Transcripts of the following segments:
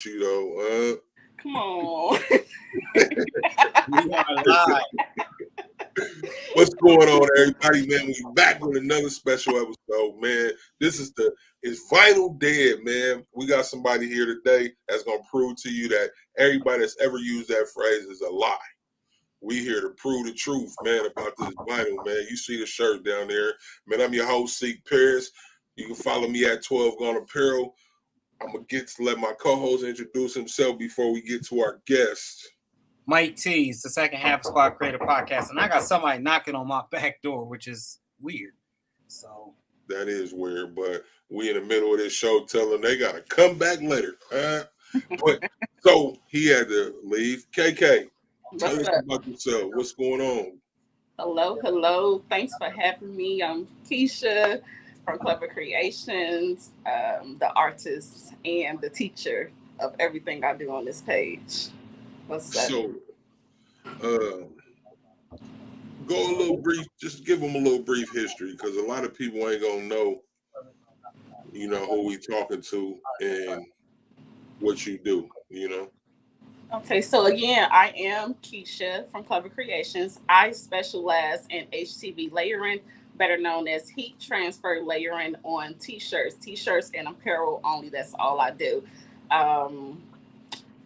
you though. Come on. We are live. What's going on, everybody? Man, we back with another special episode, man. This is it's Vinyl Dead, man. We got somebody here today that's gonna prove to you that everybody that's ever used that phrase is a lie. We here to prove the truth, man, about this vinyl, man. You see the shirt down there, man. I'm your host, Seak, Parris. You can follow me at 12vegoneapparel. I'm gonna let my co-host introduce himself before we get to our guest. Miketees, the second half of Squad Creator Podcast, and I got somebody knocking on my back door, which is weird. So that is weird, but we in the middle of this show telling they gotta come back later. But so he had to leave. KK, tell us about yourself. What's going on? Hello. Thanks for having me. I'm Keisha from Clever Creations, the artist and the teacher of everything I do on this page. What's up? So, go a little brief. Just give them a little brief history, because a lot of people ain't gonna know, who we talking to and what you do. Okay, so again, I am Keisha from Clever Creations. I specialize in HTV layering, better known as heat transfer layering on t-shirts and apparel only. That's all I do.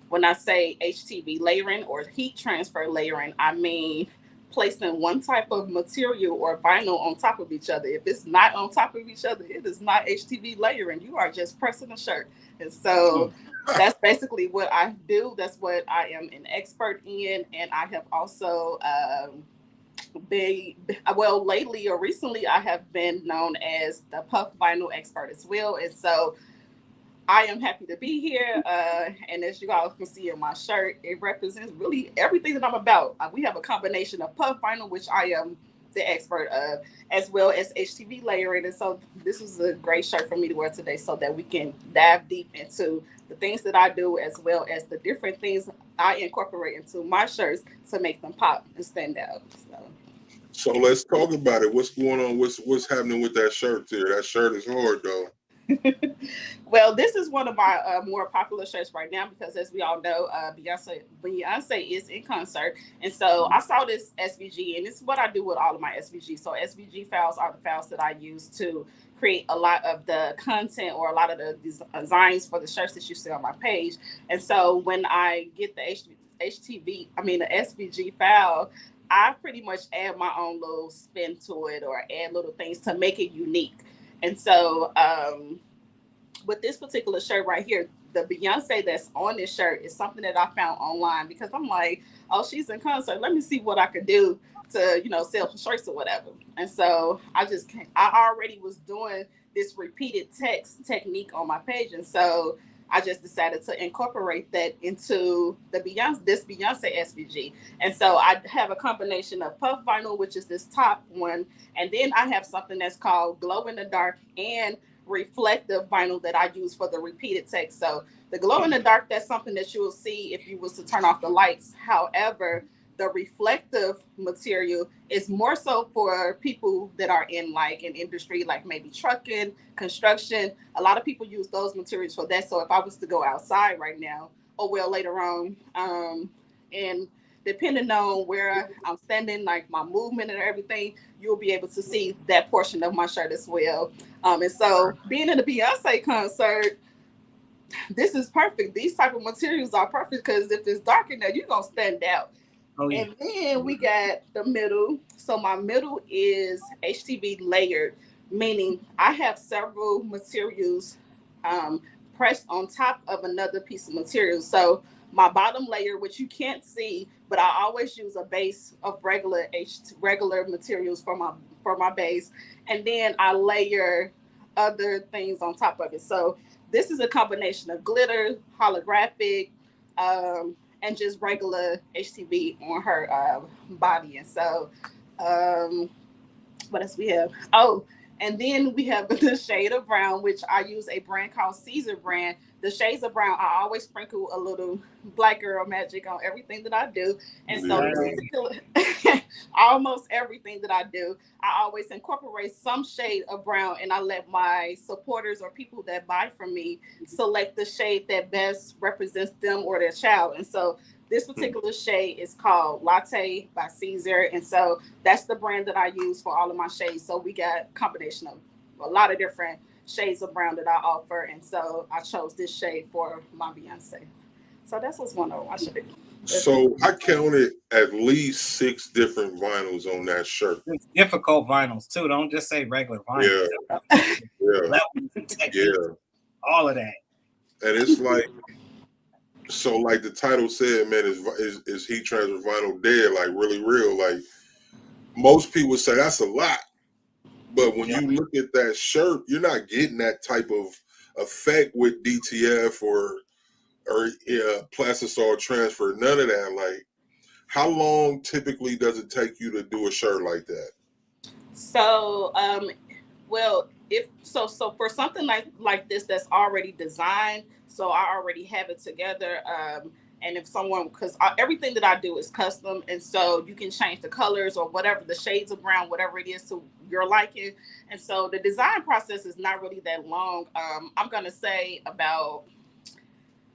When I say HTV layering or heat transfer layering, I mean placing one type of material or vinyl on top of each other. If it's not on top of each other, it is not HTV layering. You are just pressing a shirt. And so that's basically what I do. That's what I am an expert in. And I have also lately or recently, I have been known as the puff vinyl expert as well. And so I am happy to be here. And as you guys can see in my shirt, it represents really everything that I'm about. We have a combination of puff vinyl, which I am the expert of, as well as HTV layering. And so this is a great shirt for me to wear today so that we can dive deep into the things that I do, as well as the different things I incorporate into my shirts to make them pop and stand out. So let's talk about it. What's going on? What's happening with that shirt there? That shirt is hard, though. Well, this is one of my more popular shirts right now because, as we all know, Beyonce is in concert. And so I saw this SVG, and this is what I do with all of my SVG. So SVG files are the files that I use to create a lot of the content or a lot of the designs for the shirts that you see on my page. And so when I get the the SVG file, I pretty much add my own little spin to it or add little things to make it unique. And so with this particular shirt right here, the Beyonce that's on this shirt is something that I found online because I'm like, oh, she's in concert. Let me see what I could do to, sell some shirts or whatever. And so I already was doing this repeated text technique on my page. And so I just decided to incorporate that into this Beyonce SVG. And so I have a combination of puff vinyl, which is this top one. And then I have something that's called glow in the dark and reflective vinyl that I use for the repeated text. So the glow in the dark, that's something that you will see if you was to turn off the lights. However, the reflective material is more so for people that are in like an industry, like maybe trucking, construction. A lot of people use those materials for that. So if I was to go outside right now, later on, and depending on where I'm standing, like my movement and everything, you'll be able to see that portion of my shirt as well. And so being in a Beyonce concert, this is perfect. These type of materials are perfect because if it's dark in there, you're going to stand out. Oh, yeah. And then we got the middle. So my middle is HTV layered, meaning I have several materials pressed on top of another piece of material. So my bottom layer, which you can't see, but I always use a base of regular materials for my base, and then I layer other things on top of it. So this is a combination of glitter, holographic, and just regular HTV on her body. And so, what else we have? Oh, and then we have the shade of brown, which I use a brand called Caesar brand the shades of brown, I always sprinkle a little black girl magic on everything that I do. And so this particular, almost everything that I do, I always incorporate some shade of brown, and I let my supporters or people that buy from me select the shade that best represents them or their child. And so this particular shade is called Latte by Caesar. And so that's the brand that I use for all of my shades. So we got a combination of a lot of different shades of brown that I offer. And so I chose this shade for my Beyonce. So that's what's going on. I should do. So I counted at least 6 different vinyls on that shirt. It's difficult vinyls too. Don't just say regular vinyls. Yeah. All of that. And it's like, so like the title said, man, is heat transfer vinyl dead? Like really real? Like most people say that's a lot, but when you look at that shirt, you're not getting that type of effect with DTF or plastisol transfer. None of that. Like, how long typically does it take you to do a shirt like that? So, well, so for something like this that's already designed, so I already have it together. And if someone, because everything that I do is custom, and so you can change the colors or whatever, the shades of brown, whatever it is to your liking. And so the design process is not really that long. I'm gonna say about,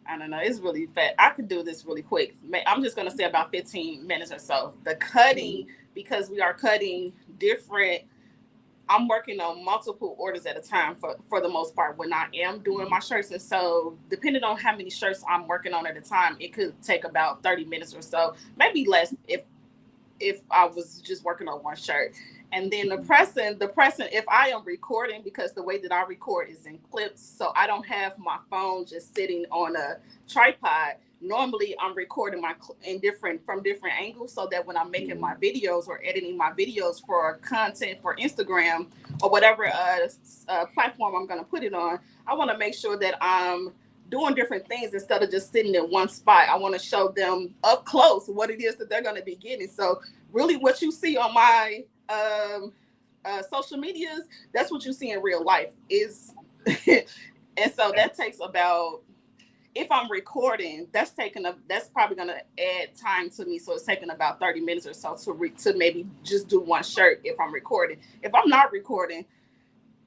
I don't know, it's really fast. I could do this really quick. I'm just gonna say about 15 minutes or so. The cutting, because we are cutting different, I'm working on multiple orders at a time for the most part when I am doing my shirts. And so depending on how many shirts I'm working on at a time, it could take about 30 minutes or so, maybe less if I was just working on one shirt. And then the pressing, if I am recording, because the way that I record is in clips, so I don't have my phone just sitting on a tripod. Normally I'm recording from different angles, so that when I'm making my videos or editing my videos for content for Instagram or whatever platform I'm going to put it on, I want to make sure that I'm doing different things instead of just sitting in one spot. I want to show them up close what it is that they're going to be getting. So really what you see on my social medias, that's what you see in real life is. And so that takes about, if I'm recording, that's probably going to add time to me. So it's taking about 30 minutes or so to maybe just do one shirt if I'm recording. If I'm not recording,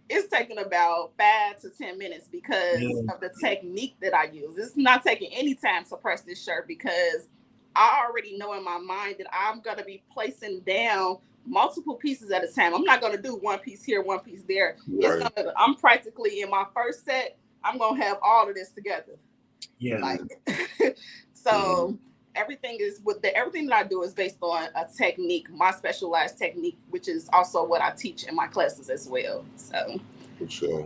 it's taking about 5 to 10 minutes because of the technique that I use. It's not taking any time to press this shirt because I already know in my mind that I'm going to be placing down multiple pieces at a time. I'm not going to do one piece here, one piece there. Right. I'm practically in my first set, I'm going to have all of this together. Yeah. So everything that I do is based on a technique, my specialized technique, which is also what I teach in my classes as well. So for sure.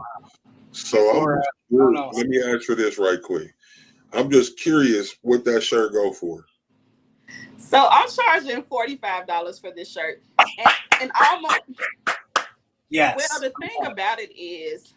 So let me answer this right quick. I'm just curious what that shirt go for. So I'm charging $45 for this shirt, and almost. Yes. Well, the thing about it is,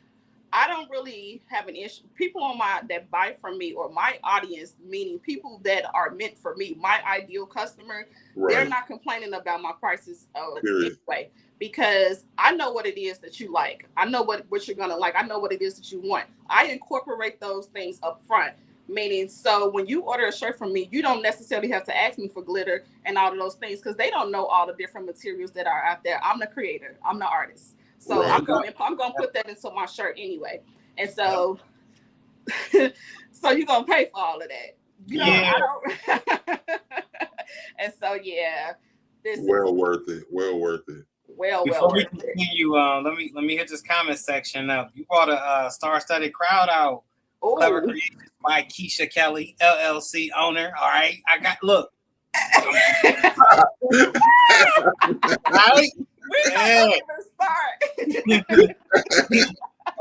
I don't really have an issue. People that buy from me, or my audience, meaning people that are meant for me, my ideal customer, they're not complaining about my prices anyway, because I know what it is that you like. I know what you're gonna like. I know what it is that you want. I incorporate those things up front. Meaning, so when you order a shirt from me, you don't necessarily have to ask me for glitter and all of those things because they don't know all the different materials that are out there. I'm the creator. I'm the artist. So I'm going to put that into my shirt anyway. And so, so you're going to pay for all of that. You know, I don't. And so, this well worth it. Well worth it. Before we continue, let me hit this comment section up. You brought a star-studded crowd out. Clever Creations by Keisha Kelly, LLC owner. All right, look. Right? We don't even start.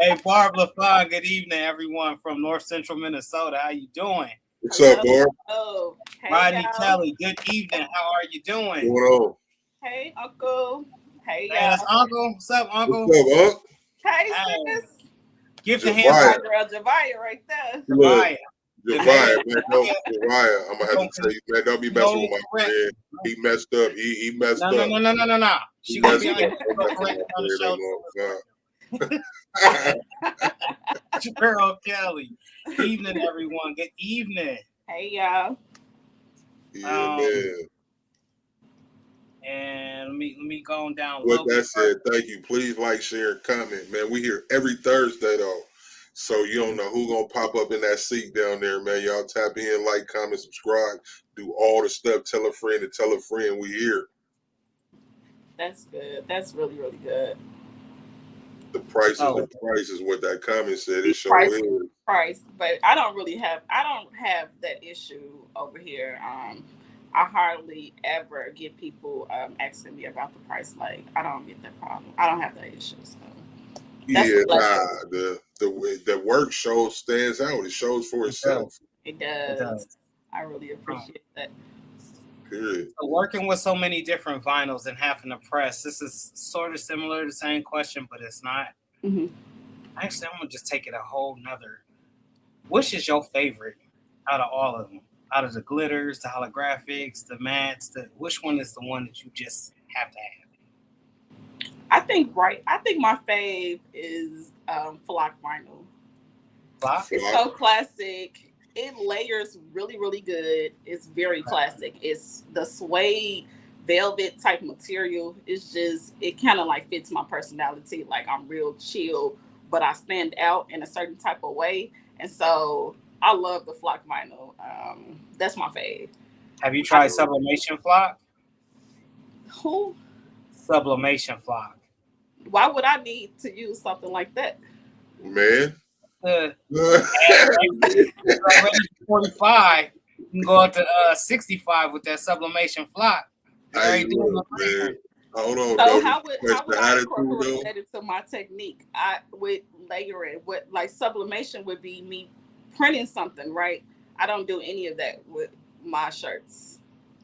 Hey, Barb LaFon, good evening, everyone from North Central Minnesota. How you doing? What's up, Barb? Oh, hey, Rodney Kelly, good evening. How are you doing? What's going on? Hey, Uncle. Hey, that's Uncle. What's up, Uncle? What's up, Uncle? Hey, sis. Give the hands up. Girl, Javaya right there. Javaya, man, Javaya, I'm gonna have to tell you, man, don't be messing with my friend. He messed up. He messed up. No. She gonna be on the show. Gerald Kelly. Evening, everyone. Good evening. Hey, y'all. Yeah, man. And let me go on down. With that said, thank you. Please like, share, and comment, man. We here every Thursday though, so you don't know who gonna pop up in that seat down there, man. Y'all tap in, like, comment, subscribe, do all the stuff. Tell a friend and tell a friend we here. That's good. That's really, really good. The price is the price is what that comment said. It sure price, is. Price, but I don't have that issue over here. I hardly ever get people asking me about the price. Like, I don't get that problem. I don't have that issue. So the work stands out. It shows for itself. It does. I really appreciate that. Period. So working with so many different vinyls and having to press, this is sort of similar to the same question, but it's not. Mm-hmm. Actually, I'm gonna just take it a whole nother. Which is your favorite out of all of them? Out of the glitters, the holographics, the mattes, which one is the one that you just have to have? I think my fave is flock vinyl. Flock? It's so classic. It layers really, really good. It's very classic. It's the suede velvet type material. It's just, it kind of like fits my personality. Like, I'm real chill, but I stand out in a certain type of way. And so I love the flock vinyl. That's my fave. Have you tried sublimation flock? Who? Sublimation flock. Why would I need to use something like that? Man. 45, you can go up to 65 with that sublimation flock. Hold on. So how would I incorporate that into my technique? I would layer it. What, like, sublimation would be me printing something, right? I don't do any of that with my shirts.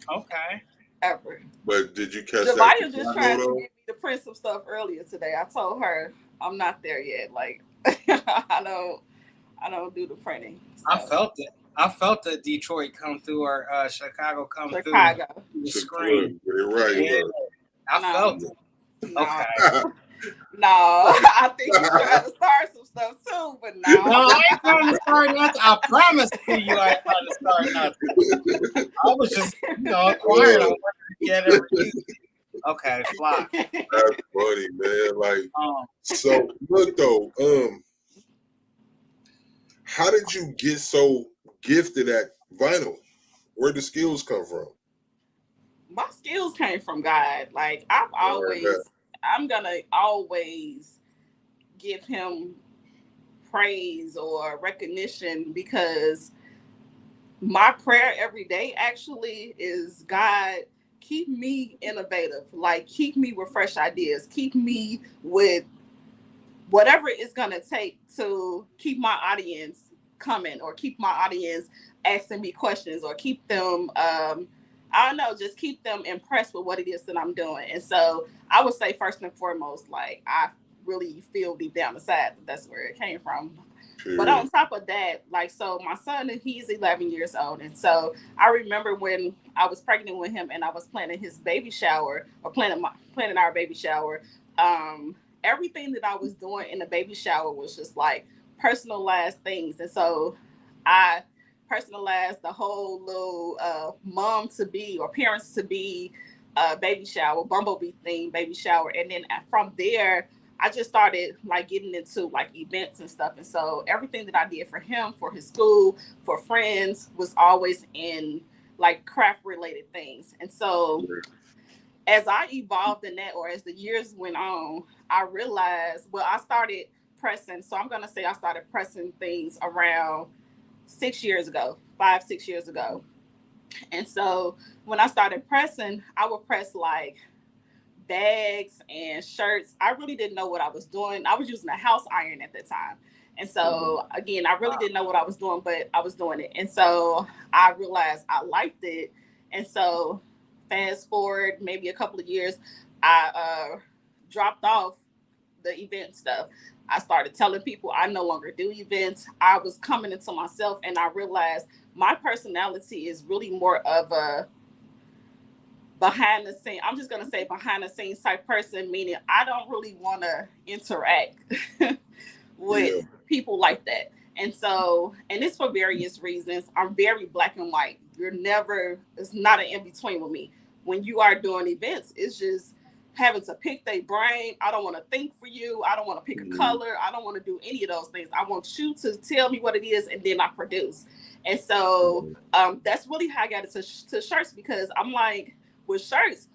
Okay. Ever. But did you catch Javaya just tried to get me to print some stuff earlier today. I told her I'm not there yet. Like, I don't do the printing. So. I felt it. I felt the Detroit come through or Chicago come through the screen. Right. Yeah. I felt it. No. Okay. No, I think you're trying to start some stuff too, but no. No, I ain't trying to start nothing. I promise to you I ain't trying to start nothing. I was just, inquiring on what to get every week. Okay, fly. That's funny, man. Like, so look though, how did you get so gifted at vinyl? Where'd the skills come from? My skills came from God. Like, I'm gonna always give him praise or recognition, because my prayer every day actually is, God, keep me innovative. Like, keep me with fresh ideas. Keep me with whatever it's gonna take to keep my audience coming, or keep my audience asking me questions, or keep them I don't know, just keep them impressed with what it is that I'm doing. And so I would say, first and foremost, like, I really feel deep down inside that's where it came from. Sure. But on top of that, like, so my son, he's 11 years old. And so I remember when I was pregnant with him and I was planning his baby shower, or planning our baby shower, everything that I was doing in the baby shower was just like personalized things. And so I personalized the whole little mom to be or parents to be baby shower, bumblebee theme baby shower. And then from there, I just started like getting into like events and stuff. And so everything that I did for him, for his school, for friends, was always in like craft related things. And so as I evolved in that, or as the years went on, I realized, I started pressing. So I'm going to say I started pressing things around 6 years ago, 5-6 years ago. And so when I started pressing, I would press like bags and shirts. I really didn't know what I was doing. I was using a house iron at the time. And so again, I really didn't know what I was doing, but I was doing it. And so I realized I liked it. And so fast forward maybe a couple of years, I dropped off the event stuff. I started telling people I no longer do events. I was coming into myself, and I realized my personality is really more of a behind the scene. I'm just gonna say behind the scenes type person, meaning I don't really want to interact with people like that. And so, and it's for various reasons. I'm very black and white. It's not an in between with me. When you are doing events, it's just having to pick their brain. I don't want to think for you. I don't want to pick a color. I don't want to do any of those things. I want you to tell me what it is, and then I produce. And so that's really how I got into shirts, because I'm like, with shirts,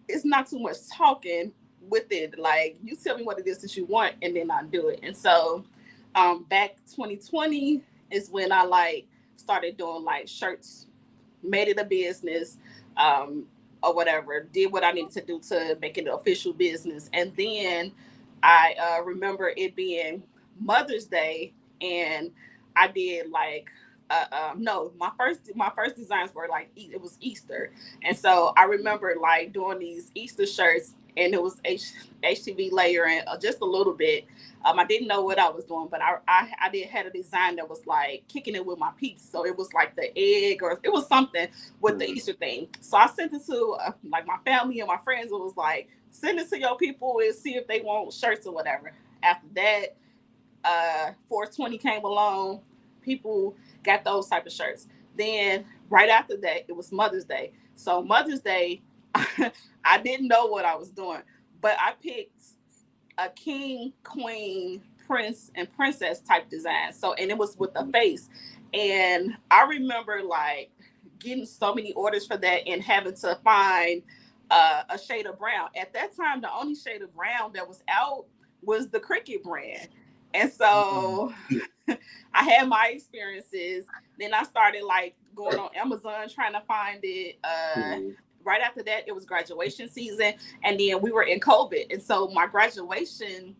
it's not too much talking with it. Like, you tell me what it is that you want, and then I do it. And so back 2020 is when I like started doing like shirts, made it a business, or whatever, did what I needed to do to make it an official business. And then I remember it being Mother's Day, and I did like no, my first designs were like, it was Easter. And so I remember like doing these Easter shirts, and it was HTV layering just a little bit. I didn't know what I was doing, but I did had a design that was like kicking it with my peeps. So it was like the egg, or it was something with the Easter thing. So I sent it to like my family and my friends. It was like, send it to your people and see if they want shirts or whatever. After that, 420 came along. People got those type of shirts. Then right after that, it was Mother's Day. So Mother's Day, I didn't know what I was doing, but I picked a king, queen, prince, and princess type design. So, and it was with a face. And I remember like getting so many orders for that and having to find a shade of brown. At that time, the only shade of brown that was out was the Cricket brand. And so I had my experiences. Then I started like going on Amazon trying to find it. Right after that, it was graduation season, and then we were in COVID. And so my graduation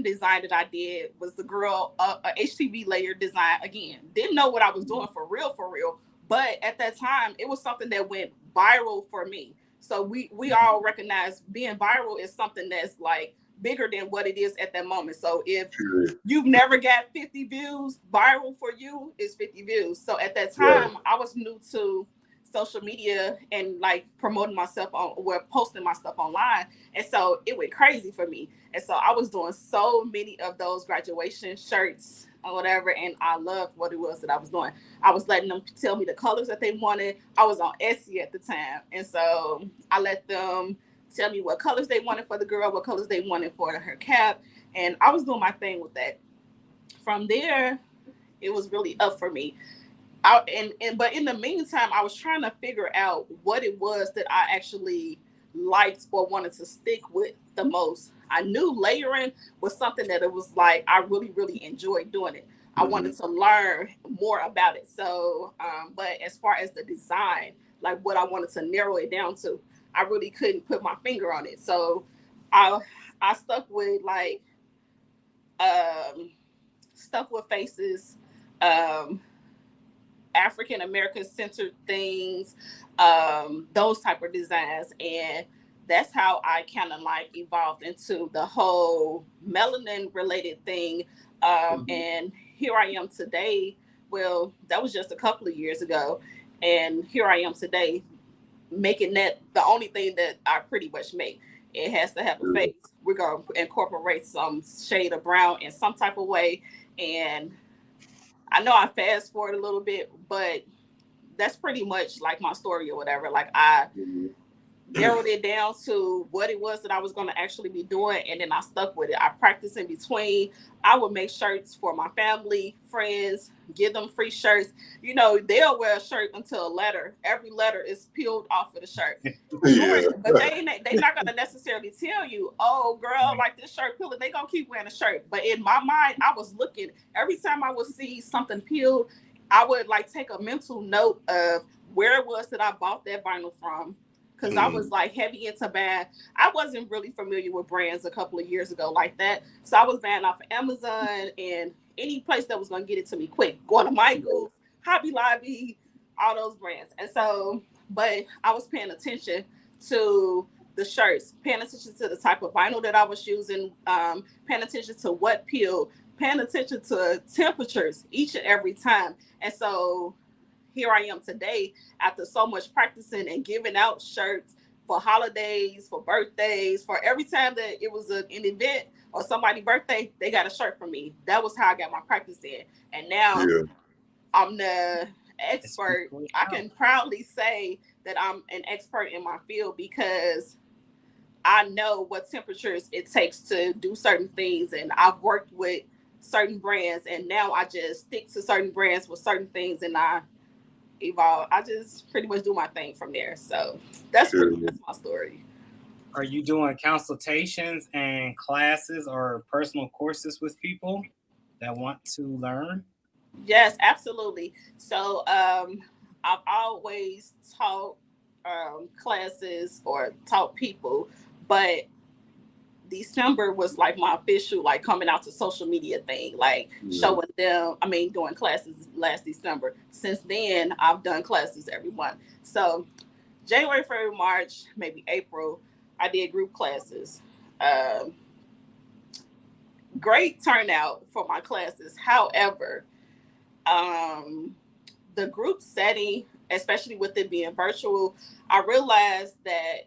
design that I did was the girl, a HTV layer design again. Didn't know what I was doing for real, but at that time, it was something that went viral for me. So we all recognize being viral is something that's like bigger than what it is at that moment. So if you've never got 50 views, viral for you is 50 views. So at that time, I was new to social media and like promoting myself posting my stuff online. And so it went crazy for me. And so I was doing so many of those graduation shirts or whatever. And I loved what it was that I was doing. I was letting them tell me the colors that they wanted. I was on Etsy at the time. And so I let them tell me what colors they wanted for the girl, what colors they wanted for her cap. And I was doing my thing with that. From there, it was really up for me. But in the meantime, I was trying to figure out what it was that I actually liked or wanted to stick with the most. I knew layering was something that it was like, I really, really enjoyed doing it. I wanted to learn more about it. So, but as far as the design, like what I wanted to narrow it down to, I really couldn't put my finger on it. So I stuck with like, faces, African American centered things, those type of designs. And that's how I kind of like evolved into the whole melanin related thing. And here I am today. Well, that was just a couple of years ago. And here I am today, making that the only thing that I pretty much make. It has to have a face. We're going to incorporate some shade of brown in some type of way. And I know I fast forward a little bit, but that's pretty much like my story or whatever. Like I narrowed it down to what it was that I was going to actually be doing, and then I stuck with it. I practiced in between. I would make shirts for my family, friends, give them free shirts. You know, they'll wear a shirt until a letter. Every letter is peeled off of the shirt. But they're not going to necessarily tell you, oh, girl, like this shirt peeled. They're going to keep wearing a shirt. But in my mind, I was looking. Every time I would see something peeled, I would like take a mental note of where it was that I bought that vinyl from. Because I was like heavy into buying. I wasn't really familiar with brands a couple of years ago like that. So I was buying off of Amazon and any place that was going to get it to me quick. Going to Michael's, Hobby Lobby, all those brands. And so, but I was paying attention to the shirts, paying attention to the type of vinyl that I was using, paying attention to what peeled, paying attention to temperatures each and every time. And so here I am today after so much practicing and giving out shirts for holidays, for birthdays, for every time that it was an event or somebody's birthday, they got a shirt from me. That was how I got my practice in. And now I'm the expert. I can proudly say that I'm an expert in my field because I know what temperatures it takes to do certain things. And I've worked with certain brands, and now I just stick to certain brands with certain things, and I evolve. I just pretty much do my thing from there. So that's my story. Are you doing consultations and classes or personal courses with people that want to learn? Yes, absolutely. So I've always taught classes or taught people, but December was like my official like coming out to social media thing, like showing them, doing classes last December. Since then, I've done classes every month. So January, February, March, maybe April, I did group classes. Great turnout for my classes. However, the group setting, especially with it being virtual, I realized that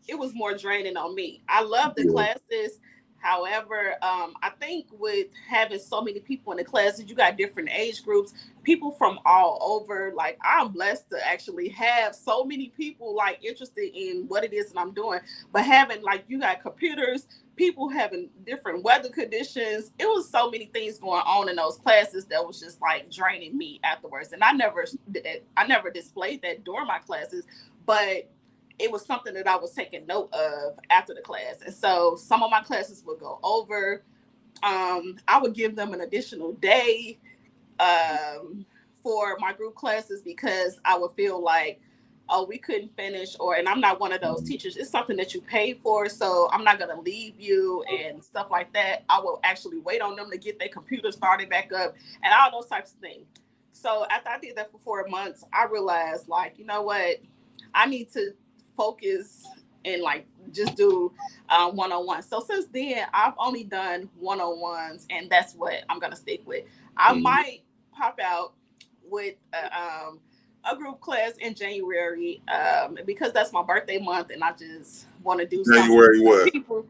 it was more draining on me. I love the classes. However, I think with having so many people in the classes, you got different age groups, people from all over. Like, I'm blessed to actually have so many people like interested in what it is that I'm doing. But having like, you got computers, people having different weather conditions. It was so many things going on in those classes that was just like draining me afterwards. And I never displayed that during my classes, but it was something that I was taking note of after the class. And so some of my classes would go over. I would give them an additional day for my group classes because I would feel like, oh, we couldn't finish, and I'm not one of those teachers. It's something that you paid for, so I'm not going to leave you and stuff like that. I will actually wait on them to get their computer started back up and all those types of things. So after I did that for 4 months, I realized, like, you know what? I need to focus and like just do one-on-one. So since then, I've only done one-on-ones, and that's what I'm gonna stick with. I might pop out with a group class in January because that's my birthday month, and I just want to do January something what? People.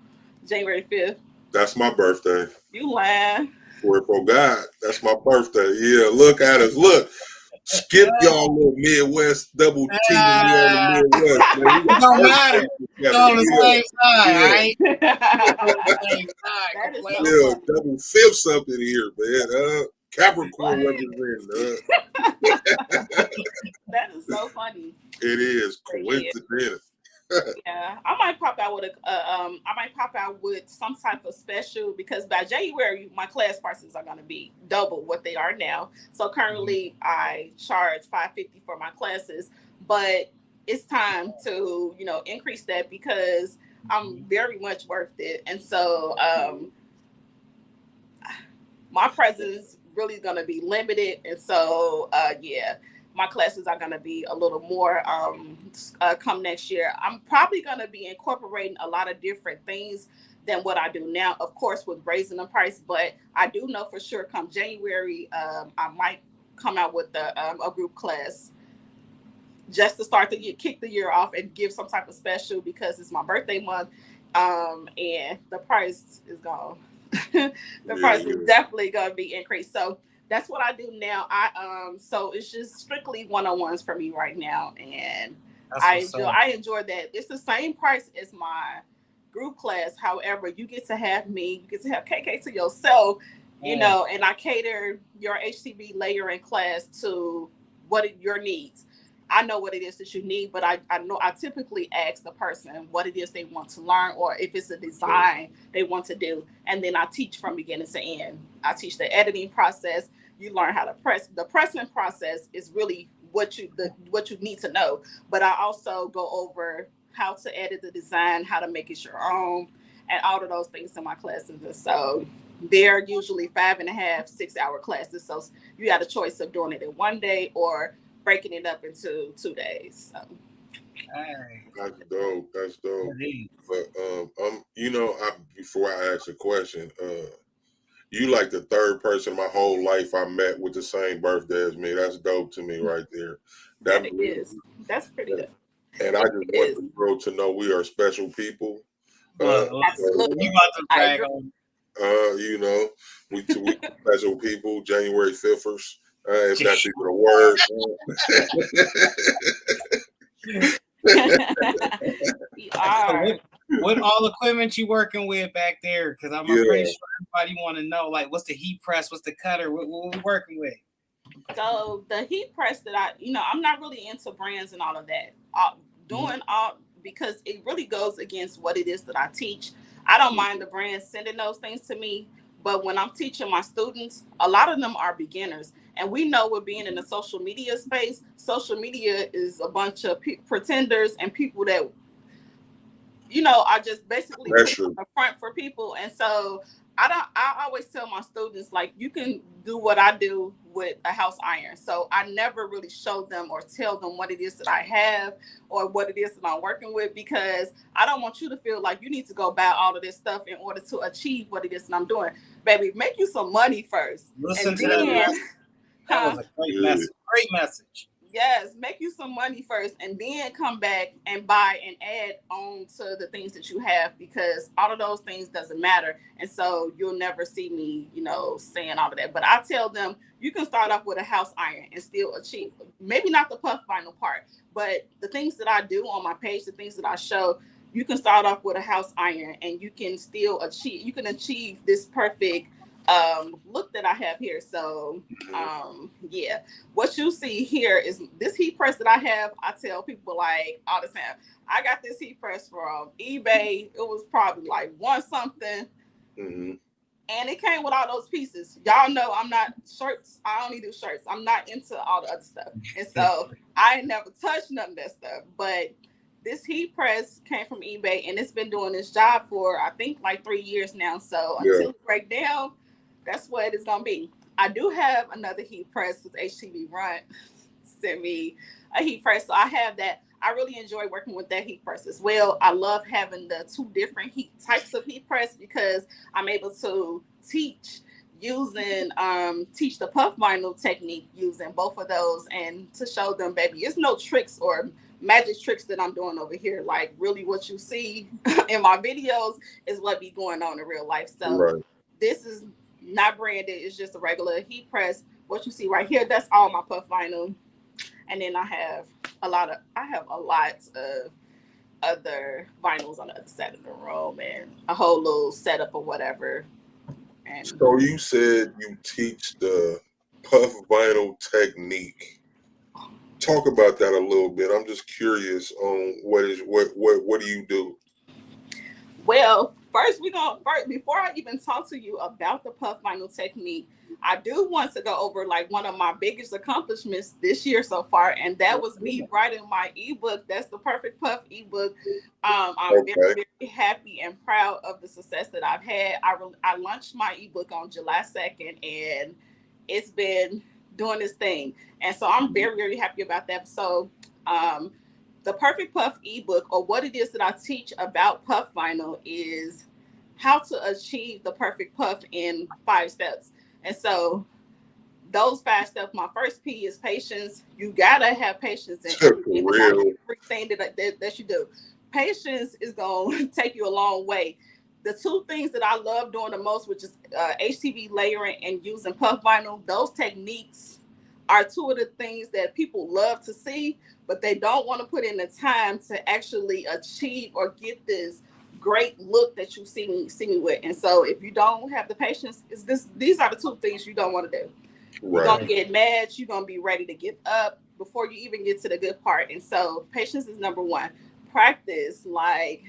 January 5th. That's my birthday. You lying? For God, that's my birthday. Yeah, look at us. Look. Skip y'all little Midwest double teaming me on the Midwest, man. It don't matter. It's on the same side, right? That is so funny. Double fifth something here, man. Capricorn representing. That is so funny. It is coincidental. Yeah, I might pop out with some type of special because by January my class prices are going to be double what they are now. So currently I charge $550 for my classes, but it's time to increase that because I'm very much worth it. And so my presence really going to be limited, and so my classes are going to be a little more come next year. I'm probably going to be incorporating a lot of different things than what I do now, of course, with raising the price. But I do know for sure come January, I might come out with a group class just to start the year, kick the year off and give some type of special because it's my birthday month. And the price is gone. Price is definitely going to be increased. So that's what I do now. So it's just strictly one-on-ones for me right now, and I enjoy that. It's the same price as my group class. However, you get to have me, you get to have KK to yourself, and I cater your HTB layering class to your needs. I know what it is that you need, but I know I typically ask the person what it is they want to learn or if it's a design they want to do. And then I teach from beginning to end. I teach the editing process. You learn how to press. The pressing process is really what you need to know. But I also go over how to edit the design, how to make it your own, and all of those things in my classes. And so they're usually 5.5, 6 hour classes. So you got a choice of doing it in one day or breaking it up into 2 days. So. That's dope. That's dope. But before I ask a question, You like the third person in my whole life I met with the same birthday as me. That's dope to me right there. That it is. That's pretty good. And I It just want is. the world to know we are special people. Look, Absolutely. you about to I brag agree. on You know, we special people, January 5thers, if that's even a word. We So are. what all equipment you working with back there? Because I'm Yeah. pretty sure everybody want to know, like, what's the heat press, what's the cutter, what we working with? So the heat press that I'm not really into brands and all of that. Doing all because it really goes against what it is that I teach. I don't mind the brands sending those things to me, but when I'm teaching my students, a lot of them are beginners, and we know we're being in the social media space. Social media is a bunch of pretenders and people that I just basically put it on the front for people. And so I always tell my students, like, you can do what I do with a house iron. So I never really show them or tell them what it is that I have or what it is that I'm working with, because I don't want you to feel like you need to go buy all of this stuff in order to achieve what it is that I'm doing. Baby, make you some money first. Listen And to then, that was a great message. Great message. Yes, make you some money first and then come back and buy and add on to the things that you have, because all of those things doesn't matter. And so you'll never see me, saying all of that. But I tell them you can start off with a house iron and still achieve, maybe not the puff vinyl part, but the things that I do on my page, the things that I show, you can start off with a house iron and you can still achieve this perfect look that I have here. So yeah, what you see here is this heat press that I have. I tell people like all the time, I got this heat press from eBay. It was probably like one something. And it came with all those pieces. Y'all know I'm not shirts. I only do shirts. I'm not into all the other stuff. And so I ain't never touched none of that stuff. But this heat press came from eBay, and it's been doing this job for, I think, like 3 years now. So until it break down, that's what it's going to be. I do have another heat press because HTV Run sent me a heat press. So I have that. I really enjoy working with that heat press as well. I love having the two different types of heat press because I'm able to teach the puff vinyl technique using both of those, and to show them, baby, it's no tricks or magic tricks that I'm doing over here. Like, really what you see in my videos is what be going on in real life. So this is not branded. It's just a regular heat press. What you see right here, that's all my puff vinyl. And then I have a lot of other vinyls on the other side of the room and a whole little setup or whatever. And so you said you teach the puff vinyl technique. Talk about that a little bit. I'm just curious on what do you do? Well, before I even talk to you about the puff vinyl technique, I do want to go over like one of my biggest accomplishments this year so far, and that was me writing my ebook. That's the Perfect Puff ebook. I'm very, very happy and proud of the success that I've had. I launched my ebook on July 2nd, and it's been doing this thing, and so I'm very, very happy about that. So, the Perfect Puff ebook, or what it is that I teach about puff vinyl, is how to achieve the perfect puff in 5 steps. And so those 5 steps, my first P is patience. You gotta have patience in everything that you do. Patience is gonna take you a long way. The 2 things that I love doing the most, which is HTV layering and using puff vinyl, those techniques are 2 of the things that people love to see, but they don't want to put in the time to actually achieve or get this great look that you see me with. And so if you don't have the patience, these are the 2 things you don't want to do. You're going to get mad. You're going to be ready to give up before you even get to the good part. And so patience is number 1. Practice. Like,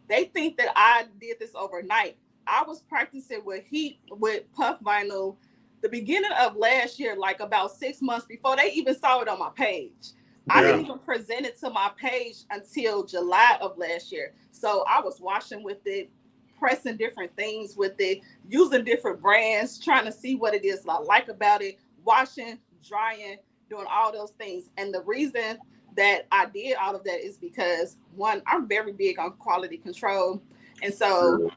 they think that I did this overnight. I was practicing with puff vinyl the beginning of last year, like about 6 months before they even saw it on my page. I didn't even present it to my page until July of last year. So I was washing with it, pressing different things with it, using different brands, trying to see what it is I like about it, washing, drying, doing all those things. And the reason that I did all of that is because, 1, I'm very big on quality control. And so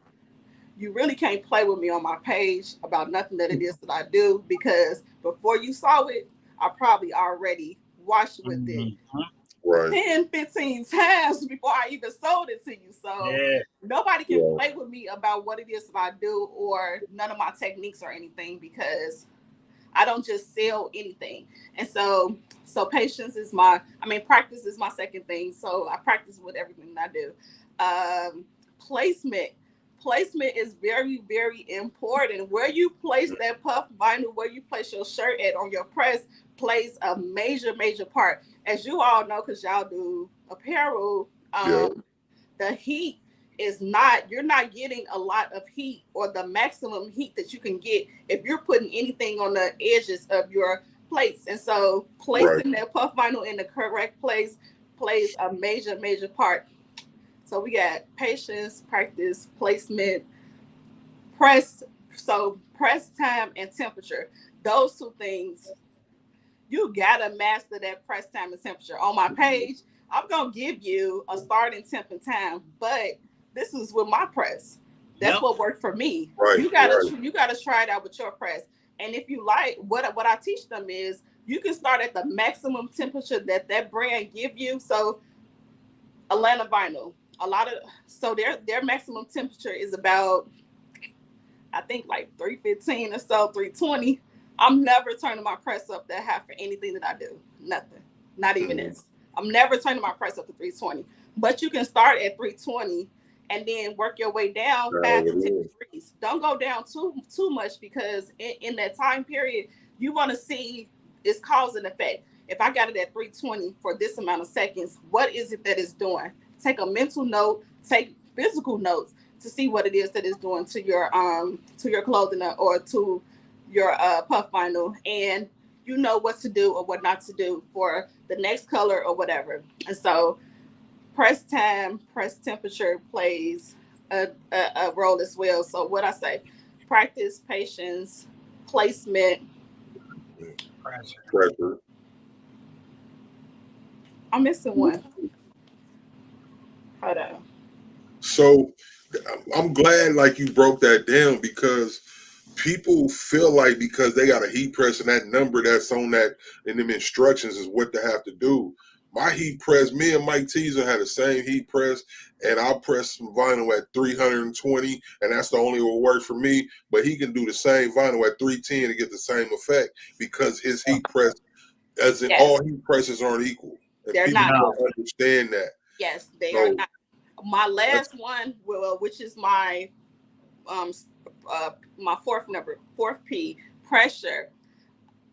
you really can't play with me on my page about nothing that it is that I do, because before you saw it, I probably already washed with it Right. 10, 15 times before I even sold it to you. So nobody can play with me about what it is that I do or none of my techniques or anything, because I don't just sell anything. And so practice is my second thing. So I practice with everything that I do. Placement is very, very important. Where you place that puff vinyl, where you place your shirt at on your press, plays a major, major part. As you all know, because y'all do apparel, the heat is not, you're not getting a lot of heat or the maximum heat that you can get if you're putting anything on the edges of your plates. And so placing that puff vinyl in the correct place plays a major, major part. So we got patience, practice, placement, press. So press time and temperature. Those two things, you gotta master that press time and temperature. On my page, I'm gonna give you a starting temp and time, but this is with my press. That's what worked for me. Right, you gotta try it out with your press. And if you like, what I teach them is you can start at the maximum temperature that brand give you. So Atlanta Vinyl, their maximum temperature is about, I think, like 315 or so, 320. I'm never turning my press up that high for anything that I do. Nothing. Not even this. I'm never turning my press up to 320. But you can start at 320 and then work your way down 5 to 10 degrees. Don't go down too much, because in that time period, you want to see its cause and effect. If I got it at 320 for this amount of seconds, what is it that it's doing? Take a mental note, take physical notes to see what it is that it's doing to your clothing or to your puff vinyl, and you know what to do or what not to do for the next color or whatever. And so press time, press temperature plays a role as well. So what I say, practice, patience, placement, pressure. I'm missing one. Hold on. So I'm glad like you broke that down, because people feel like because they got a heat press and that number that's on that in them instructions is what they have to do. My heat press, me and Mike Teaser had the same heat press, and I press some vinyl at 320, and that's the only one work for me. But he can do the same vinyl at 310 to get the same effect, because his heat press, as in all heat presses aren't equal. And They're people not. don't understand that. Yes, they are not. My last one, which is my my fourth number, 4th P, pressure.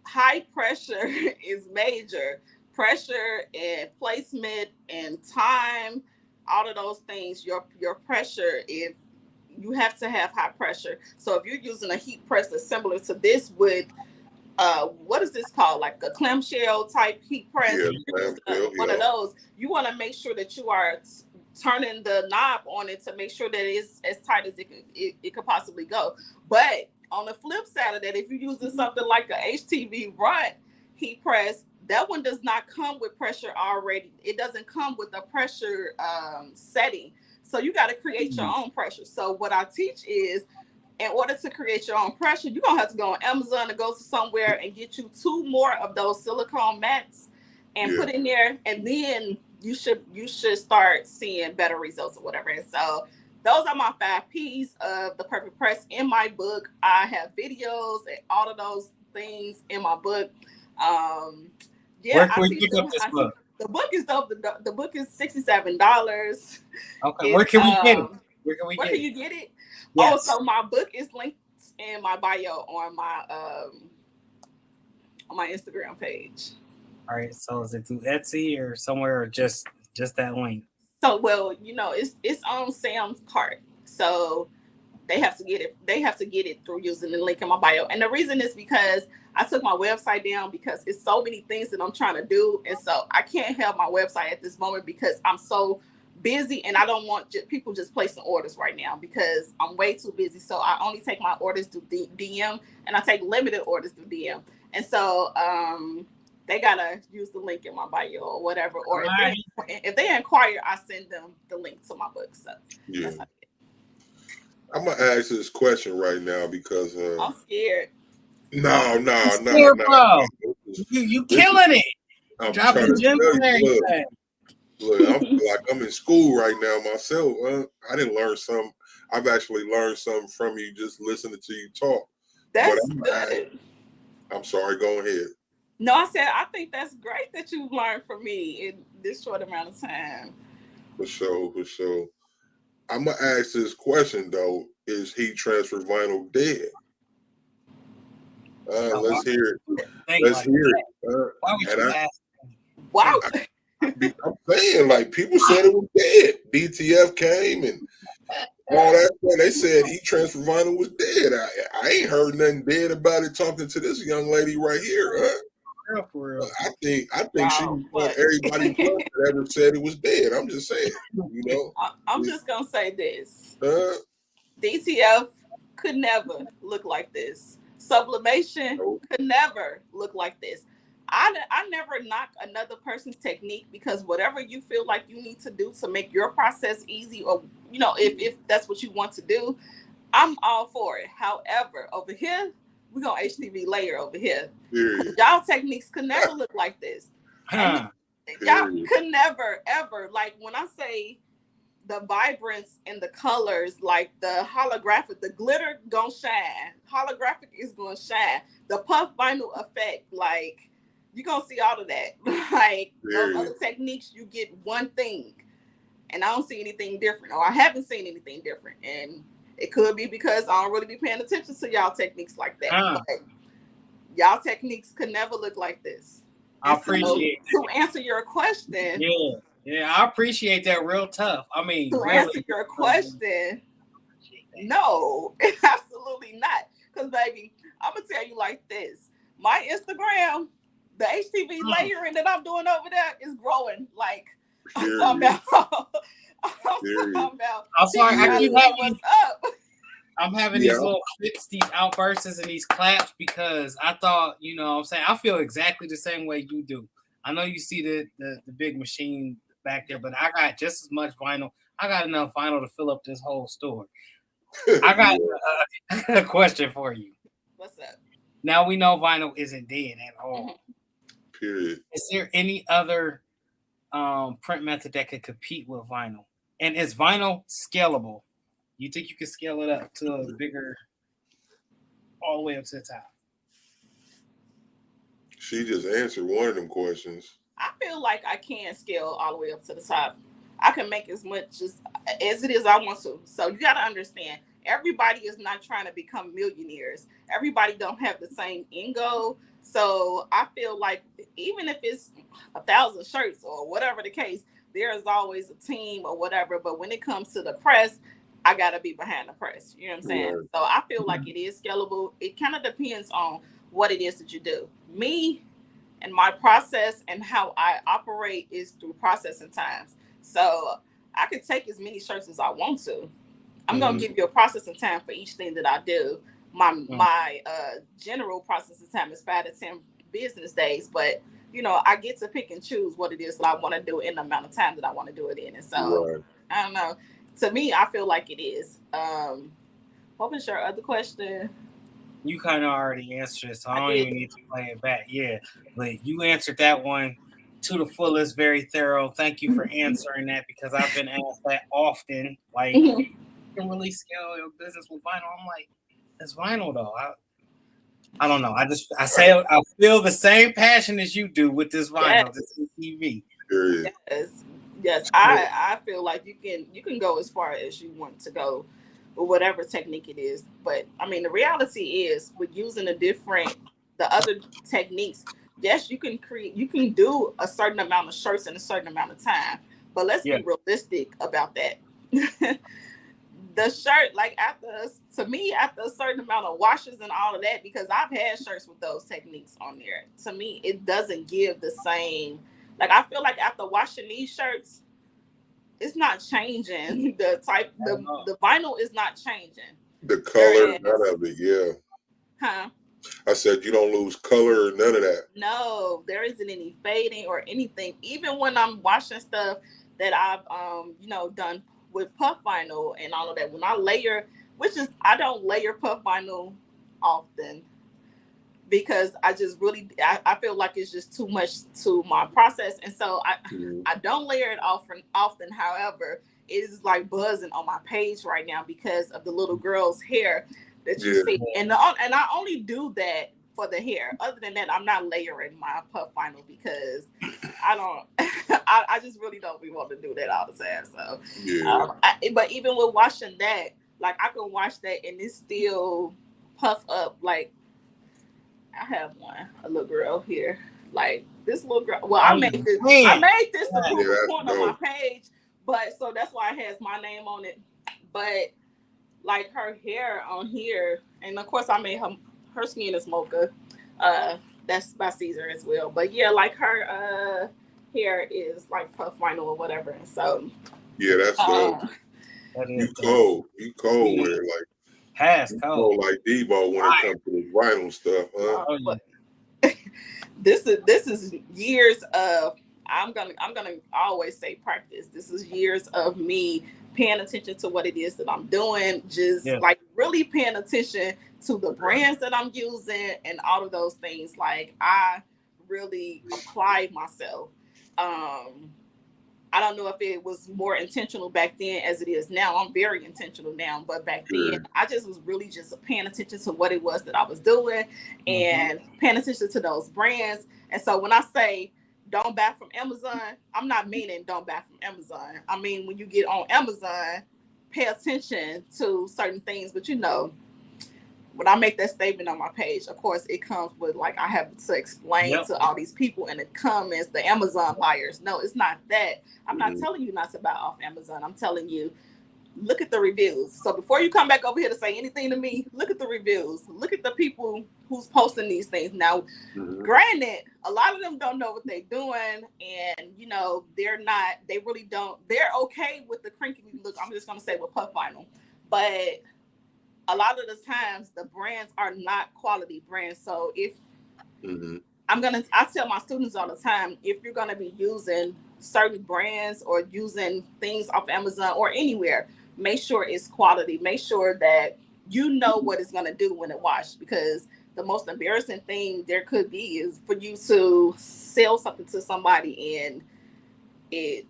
High pressure is major. Pressure and placement and time, all of those things, your pressure, if you have to have high pressure. So if you're using a heat press that's similar to this with what is this called? Like a clamshell type heat press. One of those. You want to make sure that you are turning the knob on it to make sure that it's as tight as it could possibly go. But on the flip side of that, if you're using something like a HTV Runt heat press, that one does not come with pressure already. It doesn't come with a pressure setting. So you got to create your own pressure. So what I teach is, in order to create your own pressure, you're going to have to go on Amazon or go to somewhere and get you 2 more of those silicone mats and put in there. And then you should start seeing better results or whatever. And so those are my 5 P's of the perfect press in my book. I have videos and all of those things in my book. Where can we pick up this book? The book is dope. The book is $67. Okay, where can we get it? Where can you get it? Yes. Oh, so my book is linked in my bio on my Instagram page. All right. So is it through Etsy or somewhere, or just that link? So it's on Sam's cart. So they have to get it. They have to get it through using the link in my bio. And the reason is because I took my website down because it's so many things that I'm trying to do, and so I can't have my website at this moment because I'm so busy, and I don't want people just placing orders right now because I'm way too busy. So I only take my orders through DM, and I take limited orders through DM. And so they gotta use the link in my bio or whatever. Or if they inquire, I send them the link to my book. So that's how I'm gonna ask this question right now because I'm scared. no. Bro, This you is, killing it. I'm trying Dropping to gems tell and you. everything. Look, I feel like I'm in school right now myself. I didn't learn some. I've actually learned something from you just listening to you talk. But That's good. I'm sorry. Go ahead. No, I said I think that's great that you've learned from me in this short amount of time. For sure. I'm gonna ask this question though: is heat transfer vinyl dead? Oh, Let's hear it. think Let's like hear that. it. Why would And you ask? Wow. I'm saying, like, people said it was dead. DTF came and all that stuff. They said heat transfer vinyl was dead. I ain't heard nothing dead about it. Talking to this young lady right here, For real. I think she Wow. was But everybody that ever said it was dead. I'm just saying, you know. I'm just gonna say this. Uh, DTF could never look like this. Sublimation nope. could never look like this. I never knock another person's technique because whatever you feel like you need to do to make your process easy, or if that's what you want to do, I'm all for it. However, over here, we're gonna HTV layer over here. Period. Y'all techniques could never look like this. And y'all could never ever, like when I say the vibrance and the colors, like the holographic, the glitter gonna shine. Holographic is gonna shine. The puff vinyl effect, like you gonna see all of that. Like those other techniques, you get one thing, and I don't see anything different, or I haven't seen anything different. And it could be because I don't really be paying attention to y'all techniques like that. But y'all techniques could never look like this. I appreciate to answer your question. Yeah, I appreciate that real tough. I mean, to really, answer your question, no, absolutely not. Because, baby, I'm going to tell you like this. My Instagram, the HTV layering that I'm doing over there is growing. Like, I'm talking about. I'm sorry, I keep having what's up. I'm having these little clips, these outbursts, and these claps because I thought, you know what I'm saying? I feel exactly the same way you do. I know you see the big machine back there, but I got just as much vinyl. I got enough vinyl to fill up this whole store. I got a question for you. What's up? Now we know vinyl isn't dead at all. Mm-hmm. Period. Is there any other print method that could compete with vinyl? And is vinyl scalable? You think you can scale it up to a bigger, all the way up to the top? She just answered one of them questions. I feel like I can scale all the way up to the top. I can make as much as it is I want to. So you got to understand, everybody is not trying to become millionaires. Everybody don't have the same end goal. So I feel like even if it's 1,000 shirts or whatever the case, there is always a team or whatever. But when it comes to the press, I got to be behind the press. You know what I'm saying? Right. So I feel like it is scalable. It kind of depends on what it is that you do. Me and my process and how I operate is through processing times. So I could take as many shirts as I want to. I'm going to give you a processing time for each thing that I do. My general processing time is 5 to 10 business days, but I get to pick and choose what it is that I want to do in the amount of time that I want to do it in. And so I don't know. To me, I feel like it is. What was your other question? You kind of already answered it, so I don't even need to play it back. Yeah, but you answered that one to the fullest, very thorough. Thank you for answering that because I've been asked that often. Like, you can really scale your business with vinyl. I'm like, it's vinyl though. I don't know. I feel the same passion as you do with this vinyl, this TV. Yes. I feel like you can go as far as you want to go with whatever technique it is. But I mean, the reality is with using the other techniques, yes, you can do a certain amount of shirts in a certain amount of time. But let's be realistic about that. The shirt, like after a certain amount of washes and all of that, because I've had shirts with those techniques on there. To me, it doesn't give the same. Like I feel like after washing these shirts, it's not changing. The vinyl is not changing. The color, none of it, Huh? I said you don't lose color or none of that. No, there isn't any fading or anything. Even when I'm washing stuff that I've done with puff vinyl and all of that, when I layer which is I don't layer puff vinyl often because I just really I feel like it's just too much to my process, and so I don't layer it often. However, it is like buzzing on my page right now because of the little girl's hair that you see, and I only do that for the hair. Other than that, I'm not layering my puff vinyl because I don't. I just really don't be wanting to do that all the time. So, but even with washing that, like I can wash that and it still puff up. Like I have a little girl here. Like this little girl. Well, I made this to prove a point on my page, but so that's why it has my name on it. But like her hair on here, and of course I made her skin is mocha. That's by Caesar as well. But yeah, like her hair is like puff vinyl or whatever. And so that's dope. You cold with it, like cold like Debo when it comes to the vinyl stuff, huh? But this is years of I'm gonna always say practice. This is years of me paying attention to what it is that I'm doing, just like really paying attention to the brands that I'm using and all of those things. Like I really applied myself. I don't know if it was more intentional back then as it is now. I'm very intentional now, but back then I just was really just paying attention to what it was that I was doing and paying attention to those brands. And so when I say don't buy from Amazon, I'm not meaning don't buy from Amazon. I mean, when you get on Amazon, pay attention to certain things. But you know, when I make that statement on my page, of course, it comes with like I have to explain to all these people in the comments, the Amazon buyers. No, it's not that. I'm not telling you not to buy off Amazon. I'm telling you, look at the reviews. So before you come back over here to say anything to me, look at the reviews. Look at the people who's posting these things. Now, granted, a lot of them don't know what they're doing, and you know they really don't. They're okay with the crinkly look. I'm just gonna say with puff vinyl, but a lot of the times the brands are not quality brands. So if I tell my students all the time, if you're gonna be using certain brands or using things off Amazon or anywhere, make sure it's quality. Make sure that you know what it's gonna do when it washed, because the most embarrassing thing there could be is for you to sell something to somebody and it,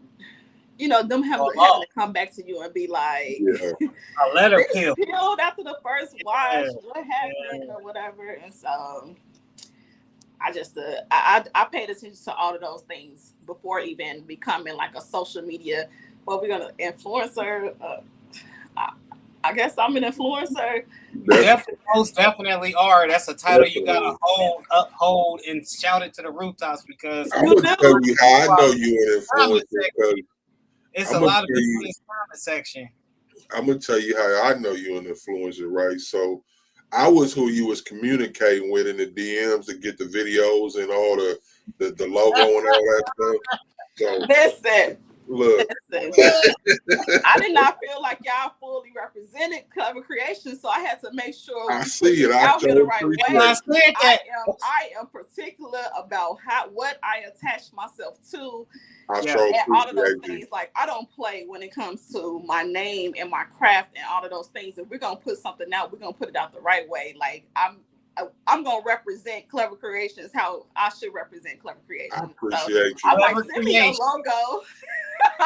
you know, them having to come back to you and be like, a letter peeled after the first wash, what happened or whatever. And so I just I paid attention to all of those things before even becoming like a social media. Well, we're gonna influencer. I guess I'm an influencer. Most definitely are. That's a title you gotta uphold and shout it to the rooftops, because I'm gonna tell you how I know you an influencer. It's a lot of people in this comment section. I'm gonna tell you how I know you an influencer, right? So I was who you was communicating with in the DMs to get the videos and all the logo and all that stuff. So listen. Look, I did not feel like y'all fully represented Clever Creations, so I had to make sure I see it. I the right way. I am particular about what I attach myself to, and all of those things. Like I don't play when it comes to my name and my craft and all of those things. If we're gonna put something out, we're gonna put it out the right way. Like I'm gonna represent Clever Creations how I should represent Clever Creations. I appreciate you. I'm like, send me your logo.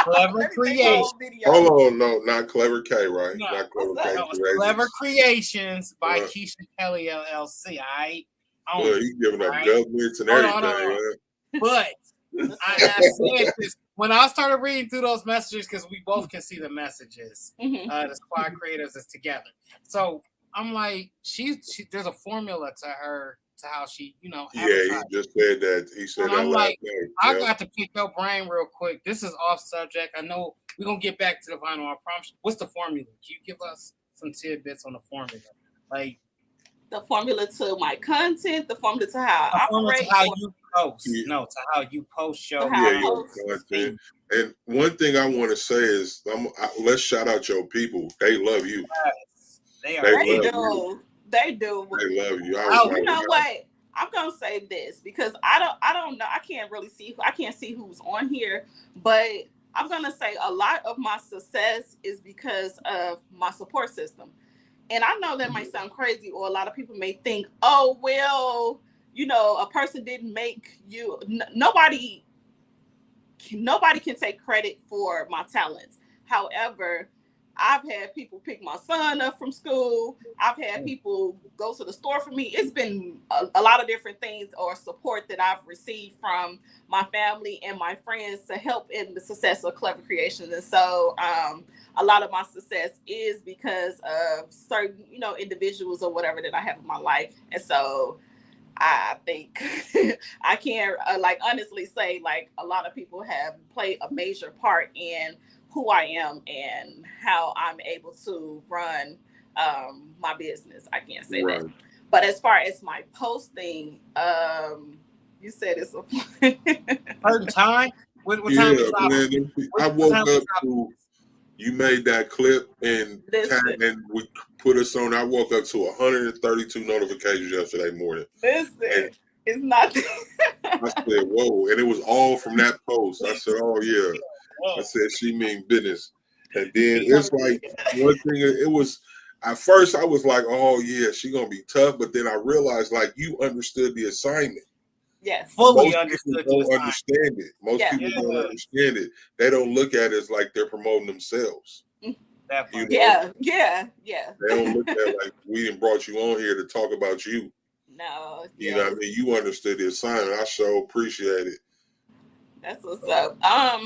Clever Creations. Hold on, no, not Clever K, right? No, not Clever K. No, Clever Creations by Keisha Kelly LLC. He's giving up governments and everything. But I said this when I started reading through those messages, because we both can see the messages. The squad creators is together. So I'm like, there's a formula to her, to how she, you know. Yeah, he just said that. He said that last night. I got to pick your brain real quick. This is off subject. I know we're gonna get back to the vinyl. I promise. What's the formula? Can you give us some tidbits on the formula? Like the formula to my content, the formula to how I operate, to how you post. No, to how you post your content. And one thing I want to say is, let's shout out your people. They love you. They do. They love you. You know what? I'm gonna say this because I don't know. I can't see who's on here, but I'm gonna say a lot of my success is because of my support system. And I know that might sound crazy, or a lot of people may think, oh, well, you know, a person didn't make you. Nobody can take credit for my talents. However, I've had people pick my son up from school. I've had people go to the store for me. It's been a lot of different things or support that I've received from my family and my friends to help in the success of Clever Creations. And so a lot of my success is because of certain, you know, individuals or whatever that I have in my life. And so I think I can't like honestly say like a lot of people have played a major part in who I am and how I'm able to run my business. I can't say that. But as far as my posting, you said it's a certain time. What time is man, I woke up to you made that clip and we put us on. I woke up to 132 notifications yesterday morning. Listen, it's not. I said, whoa. And it was all from that post. I said, oh, yeah. I said, she mean business. And then it's like one thing, it was, at first I was like, oh, yeah, she going to be tough. But then I realized, like, you understood the assignment. Yes. Fully understood. Most people don't understand it. Most people don't understand it. They don't look at it as like they're promoting themselves. You know? Yeah. They don't look at it like we done brought you on here to talk about you. No. You know what I mean? You understood the assignment. I so appreciate it. That's what's up.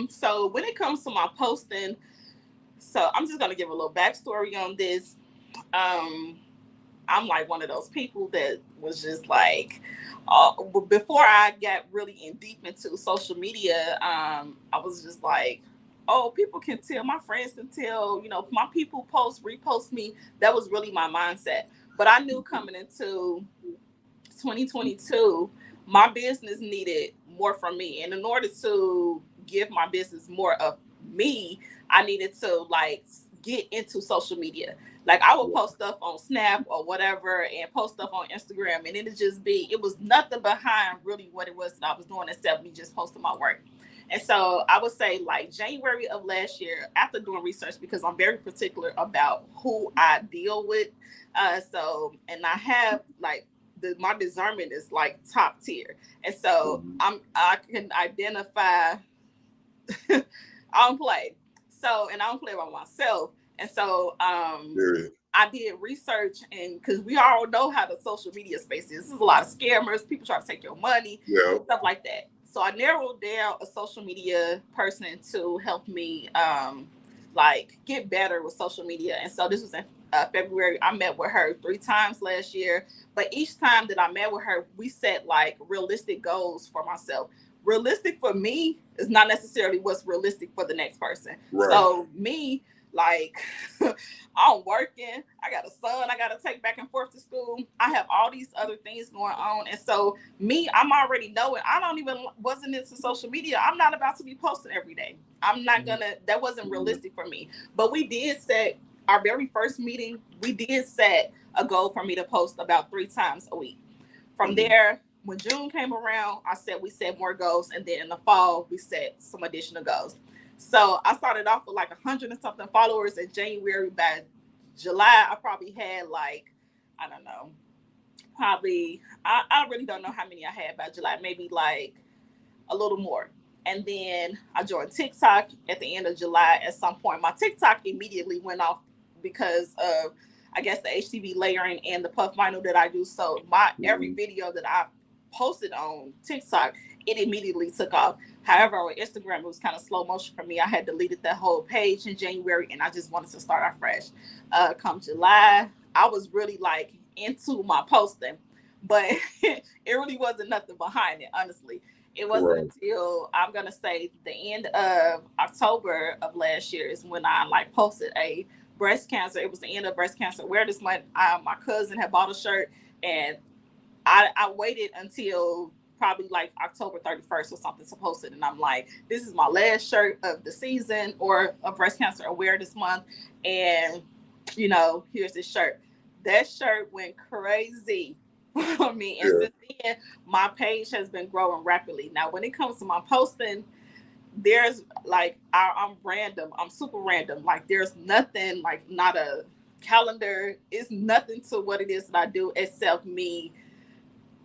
So when it comes to my posting, so I'm just gonna give a little backstory on this. I'm like one of those people that was just like, before I got really in deep into social media, I was just like, oh, people can tell, my friends can tell, you know, my people repost me. That was really my mindset. But I knew coming into 2022, my business needed more from me. And in order to give my business more of me, I needed to like get into social media. Like I would post stuff on Snap or whatever and post stuff on Instagram. And it was nothing behind really what it was that I was doing except me just posting my work. And so I would say like January of last year, after doing research, because I'm very particular about who I deal with. And I have like, my discernment is like top tier. And so I can identify, I don't play. So, and I don't play by myself. And so I did research, and because we all know how the social media space is. There's a lot of scammers, people try to take your money, stuff like that. So I narrowed down a social media person to help me like get better with social media. And so this was in February. I met with her 3 times last year, but each time that I met with her, we set like realistic goals for myself. Realistic for me is not necessarily what's realistic for the next person. So me, like, I'm working, I got a son I got to take back and forth to school, I have all these other things going on. And so me, I'm already knowing wasn't into social media. I'm not about to be posting every day. I'm not gonna, that wasn't realistic for me. But we did set our very first meeting, we did set a goal for me to post about 3 times a week. From there, when June came around, we set more goals. And then in the fall, we set some additional goals. So I started off with like 100 and something followers in January. By July, I probably had like, I don't know, probably, I really don't know how many I had by July, maybe like a little more. And then I joined TikTok at the end of July. At some point, my TikTok immediately went off because of, I guess, the HTV layering and the puff vinyl that I do. So every video that I posted on TikTok, it immediately took off. However, on Instagram, it was kind of slow motion for me. I had deleted that whole page in January, and I just wanted to start off fresh. Come July, I was really like into my posting, but it really wasn't nothing behind it, honestly. It wasn't until, I'm going to say, the end of October of last year is when I like posted a breast cancer. It was the end of breast cancer awareness month. My cousin had bought a shirt, and I waited until probably like October 31st or something to post it. And I'm like, this is my last shirt of the season or of breast cancer awareness month. And, you know, here's this shirt. That shirt went crazy for me. And since then, my page has been growing rapidly. Now, when it comes to my posting, there's like, I'm random. I'm super random. Like, there's nothing, like, not a calendar is nothing to what it is that I do except me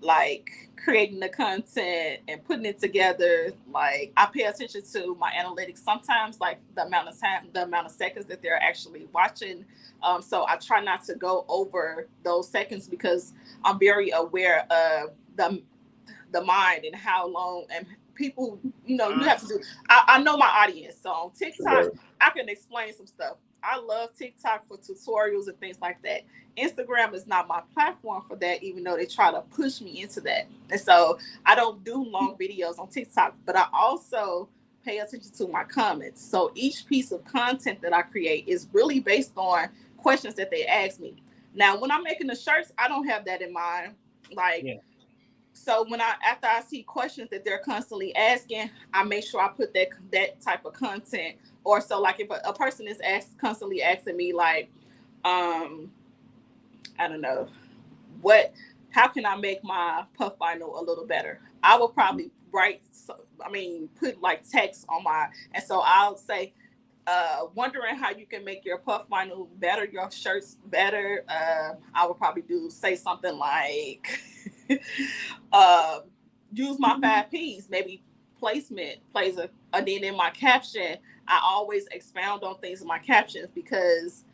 like creating the content and putting it together. Like I pay attention to my analytics sometimes, like the amount of time, the amount of seconds that they're actually watching. So I try not to go over those seconds because I'm very aware of the mind and how long and people, you know, you have to do. I know my audience, so on TikTok I can explain some stuff. I love TikTok for tutorials and things like that. Instagram is not my platform for that, even though they try to push me into that. And so I don't do long videos on TikTok, but I also pay attention to my comments. So each piece of content that I create is really based on questions that they ask me. Now, when I'm making the shirts, I don't have that in mind. Like, so when after I see questions that they're constantly asking, I make sure I put that type of content. Or so like if a person is constantly asking me like, I don't know, how can I make my puff vinyl a little better? I will probably put like text on and so I'll say, wondering how you can make your puff vinyl better, your shirts better. I would probably say something like, use my 5 P's, maybe placement plays and then in my caption, I always expound on things in my captions because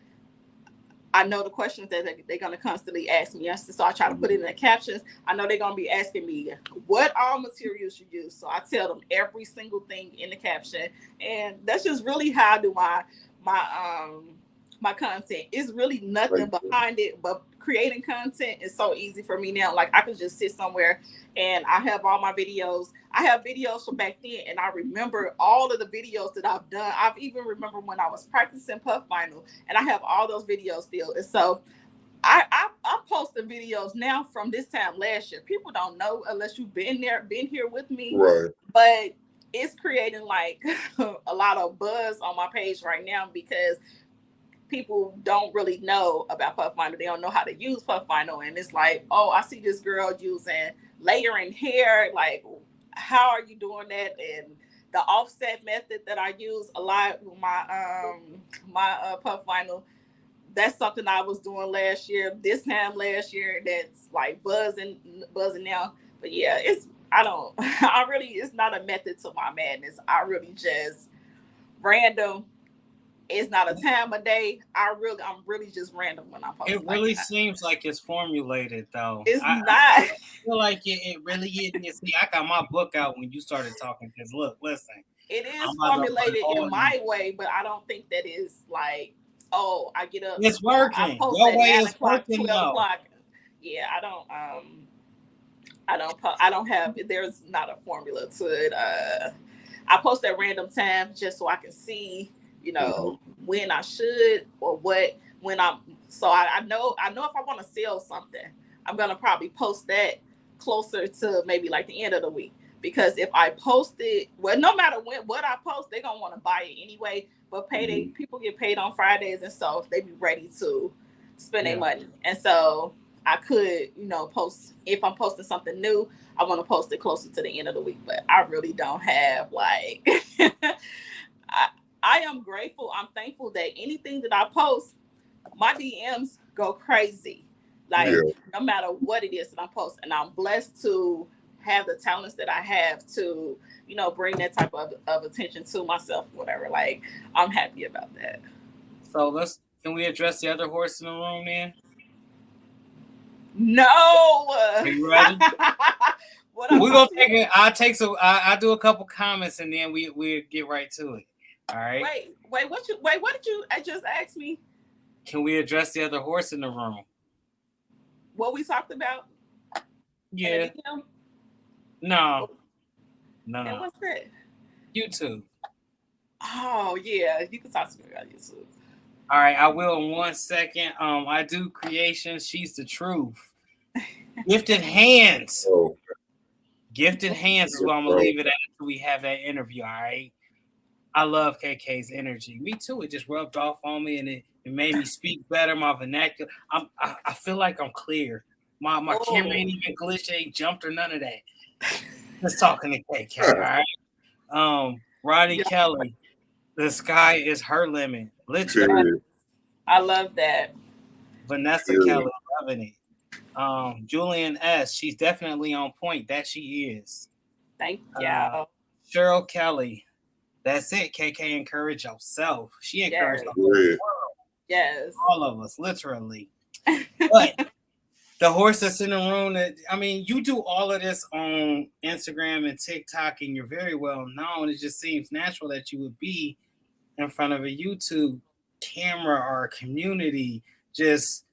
I know the questions that they're going to constantly ask me. So I try to put it in the captions. I know they're going to be asking me what all materials you use. So I tell them every single thing in the caption. And that's just really how I do my content. It's really nothing behind it, but creating content is so easy for me now. Like I can just sit somewhere and I have all my videos. I have videos from back then and I remember all of the videos that I've done. I've even remember when I was practicing puff vinyl and I have all those videos still. And so I'm posting videos now from this time last year. People don't know unless you've been here with me. Right. But it's creating like a lot of buzz on my page right now because people don't really know about puff vinyl. They don't know how to use puff vinyl. And it's like, oh, I see this girl using layering hair. Like, how are you doing that? And the offset method that I use a lot with my puff vinyl, that's something I was doing this time last year, that's like buzzing now. But yeah, it's not a method to my madness. I really just random. It's not a time of day. I'm really just random when I post. It really seems like it's formulated, though. It's not. I feel like it really is. See, I got my book out when you started talking. Because look, listen. It is formulated in my way, but I don't think that is like, oh, I get up. It's working. Your way is working. 12 o'clock. Yeah, I don't have. There's not a formula to it. I post at random times just so I can see, you know, when I should or when I know if I want to sell something, I'm going to probably post that closer to maybe like the end of the week. Because if I post it, well, no matter what I post, they're going to want to buy it anyway. But people get paid on Fridays. And so they be ready to spend their money. And so I could, post, if I'm posting something new, I want to post it closer to the end of the week. But I really don't have like, I am grateful. I'm thankful that anything that I post, my DMs go crazy. Like no matter what it is that I post. And I'm blessed to have the talents that I have to, bring that type of attention to myself, whatever. Like, I'm happy about that. So can we address the other horse in the room then? No. Are you ready? We're gonna take it. I'll do a couple comments and then we'll get right to it. All right. Wait, what did you just ask me? Can we address the other horse in the room? What we talked about? Yeah. No. And what's that? YouTube. Oh yeah, you can talk to me about YouTube. All right, I will in 1 second. I do creations. She's the truth. Gifted hands. Gifted hands is what I'm gonna leave it at until we have that interview. All right. I love KK's energy. Me too. It just rubbed off on me and it made me speak better. My vernacular. I feel like I'm clear. My camera ain't even glitched, ain't jumped or none of that. Just talking to KK. All right. Ronnie Kelly. The sky is her limit. Literally. I love that. Vanessa Yeah. Kelly, loving it. Julian S, she's definitely on point. That she is. Thank y'all. Cheryl Kelly, that's it. KK, encourage yourself. She encouraged Yes. the whole Yeah. world, Yes. all of us, literally. But the horse that's in the room, you do all of this on Instagram and TikTok, and you're very well known. It just seems natural that you would be in front of a YouTube camera or a community, just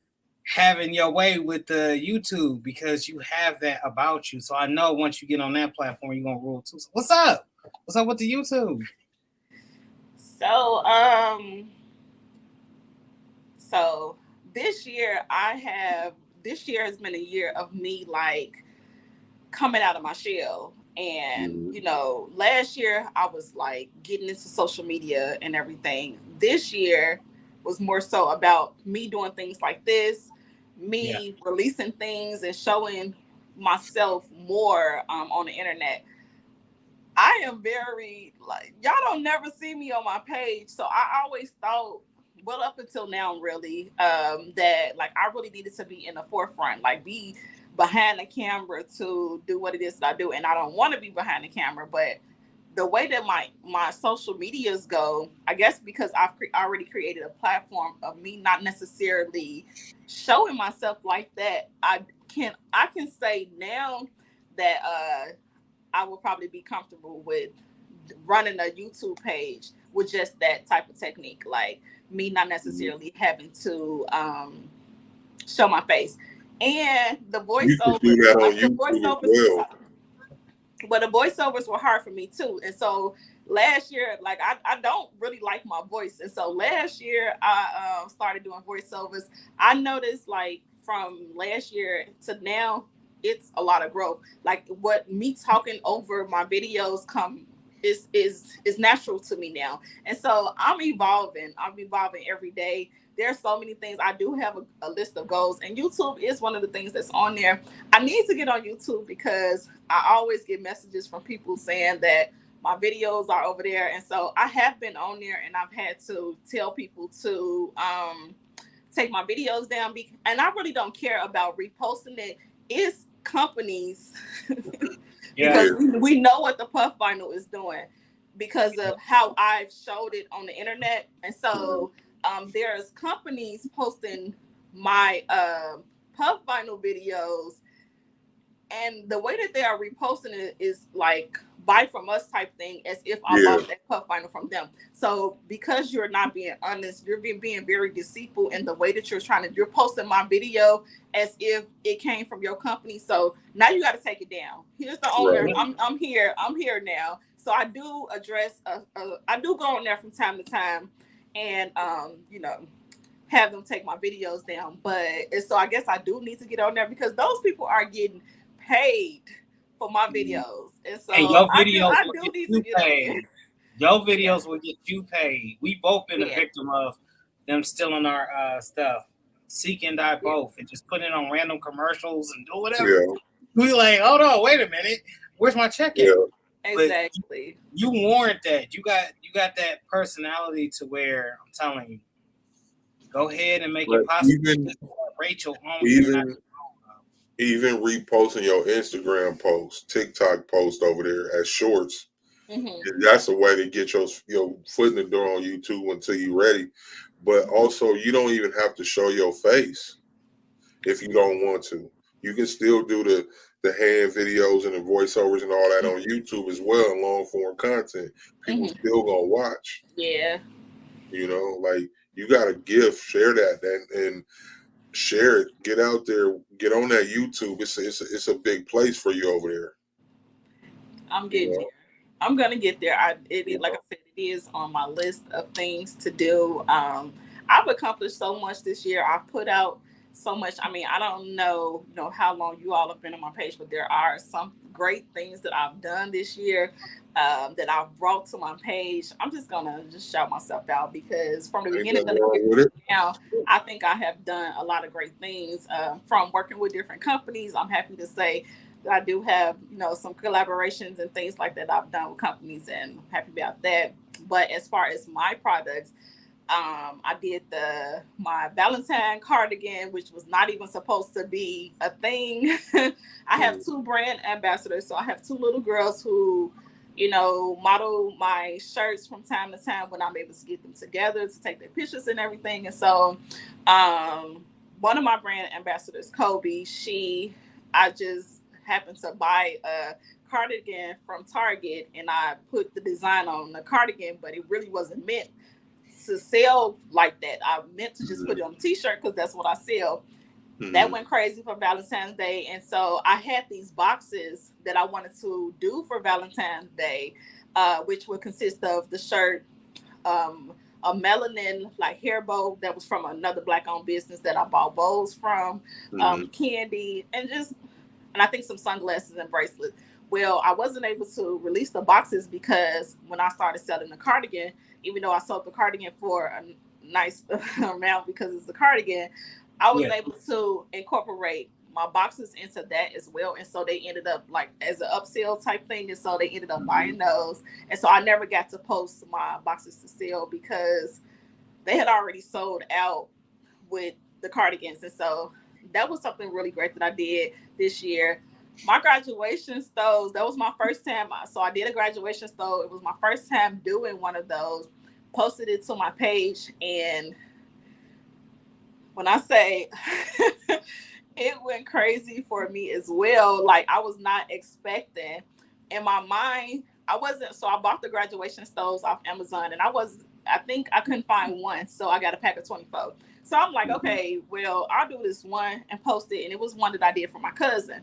having your way with the YouTube, because you have that about you. So I know once you get on that platform, you're gonna rule too. So what's up? What's up with the YouTube? So this year has been a year of me like coming out of my shell. And last year I was like getting into social media and everything. This year was more so about me doing things like this, me releasing things and showing myself more on the internet. I am very like, y'all don't never see me on my page. So I always thought, well, up until now, really, that like I really needed to be in the forefront, like be behind the camera to do what it is that I do. And I don't want to be behind the camera, but the way that my social medias go, I guess because I've already created a platform of me not necessarily showing myself like that, I can say now that I will probably be comfortable with running a YouTube page with just that type of technique, like me not necessarily having to show my face. And the You can do voiceovers, that on like the YouTube as voiceovers, well. but the voiceovers were hard for me too. And so last year, like I don't really like my voice, and so last year I started doing voiceovers. I noticed like from last year to now, it's a lot of growth. Like what me talking over my videos is natural to me now, and so I'm evolving. I'm evolving every day. There's so many things. I do have a list of goals, and YouTube is one of the things that's on there. I need to get on YouTube because I always get messages from people saying that my videos are over there. And so I have been on there, and I've had to tell people to take my videos down. And I really don't care about reposting it. It's companies because we know what the puff vinyl is doing because of how I've showed it on the internet. And so there's companies posting my puff vinyl videos, and the way that they are reposting it is like buy from us type thing, as if I bought that puff vinyl from them. So because you're not being honest, you're being very deceitful in the way that you're posting my video as if it came from your company. So now you got to take it down. Here's the owner. Right. I'm here now. So I do address I do go on there from time to time and have them take my videos down. So I guess I do need to get on there because those people are getting paid for my videos. And so your videos I do need to get paid. Your videos will get you paid. We both been a victim of them stealing our stuff. Seek and I both, and just putting it on random commercials and do whatever. Yeah. We like, hold on, wait a minute. Where's my check at? Exactly. You warrant that. You got that personality to where I'm telling you, go ahead and make it possible. Rachel, even reposting your Instagram post, TikTok post over there as shorts. Mm-hmm. That's a way to get your foot in the door on YouTube until you're ready. But also, you don't even have to show your face if you don't want to. You can still do the hand videos and the voiceovers and all that on YouTube as well in long form content. People still gonna watch. Yeah. Like you got a gift, share that and share it. Get out there, get on that YouTube. It's a big place for you over there. I'm getting there. I'm gonna get there. Like I said, it is on my list of things to do. I've accomplished so much this year. I've put out so much. I mean, I don't know how long you all have been on my page, but there are some great things that I've done this year that I've brought to my page. I'm just gonna shout myself out because from the beginning of the year now, I think I have done a lot of great things. From working with different companies, I'm happy to say that I do have some collaborations and things like that I've done with companies, and I'm happy about that. But as far as my products, I did my Valentine cardigan, which was not even supposed to be a thing. I have 2 brand ambassadors, so I have 2 little girls who, model my shirts from time to time when I'm able to get them together to take their pictures and everything. And so, one of my brand ambassadors, Kobe, I just happened to buy a cardigan from Target, and I put the design on the cardigan, but it really wasn't meant to sell like that. I meant to just put it on a t-shirt because that's what I sell. That went crazy for Valentine's Day. And so I had these boxes that I wanted to do for Valentine's Day, which would consist of the shirt, a melanin like hair bow that was from another Black owned business that I bought bows from, candy, and I think some sunglasses and bracelets. Well, I wasn't able to release the boxes because when I started selling the cardigan, even though I sold the cardigan for a nice amount because it's the cardigan, I was able to incorporate my boxes into that as well. And so they ended up like as an upsell type thing. And so they ended up buying those. And so I never got to post my boxes to sell because they had already sold out with the cardigans. And so that was something really great that I did this year. My graduation stoves, that was my first time. So I did a graduation stove. It was my first time doing one of those. Posted it to my page. And when I say it went crazy for me as well, like I was not expecting. In my mind, I bought the graduation stoves off Amazon, and I think I couldn't find one. So I got a pack of 24. So I'm like, okay, well, I'll do this one and post it. And it was one that I did for my cousin.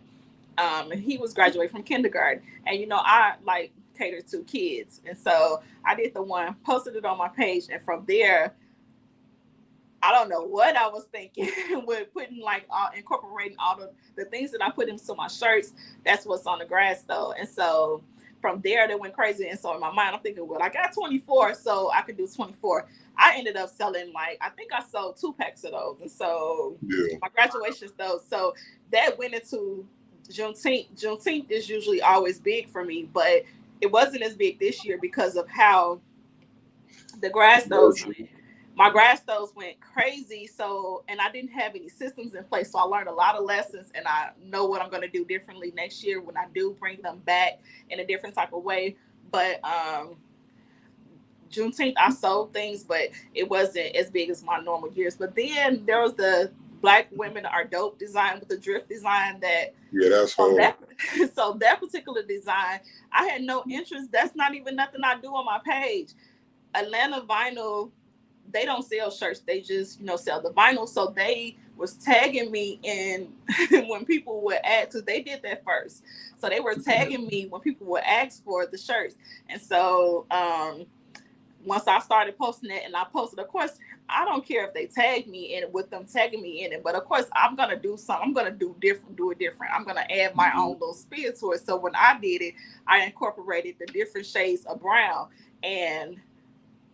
He was graduating from kindergarten, and I like cater to kids, and so I did the one, posted it on my page, and from there, I don't know what I was thinking with putting incorporating all the things that I put into my shirts. That's what's on the grass though, and so from there they went crazy. And so in my mind, I'm thinking, well, I got 24, so I could do 24. I ended up selling I think I sold 2 packs of those, and so my graduation stoves. So that went into Juneteenth. Juneteenth is usually always big for me, but it wasn't as big this year because of how my grass stoves went crazy. So, and I didn't have any systems in place. So I learned a lot of lessons, and I know what I'm going to do differently next year when I do bring them back in a different type of way. But Juneteenth, I sold things, but it wasn't as big as my normal years. But then there was the Black Women Are Dope design with the drift design that's hard. So that particular design, I had no interest. That's not even nothing I do on my page. Atlanta Vinyl, they don't sell shirts. They just, sell the vinyl. So they was tagging me in when people would ask, because they did that first. So they were tagging me when people would ask for the shirts. And so once I started posting it, and I posted, of course, I don't care if they tag me in it with them tagging me in it, but of course I'm gonna do something. I'm gonna do it different. I'm gonna add my own little spin to it. So when I did it, I incorporated the different shades of brown, and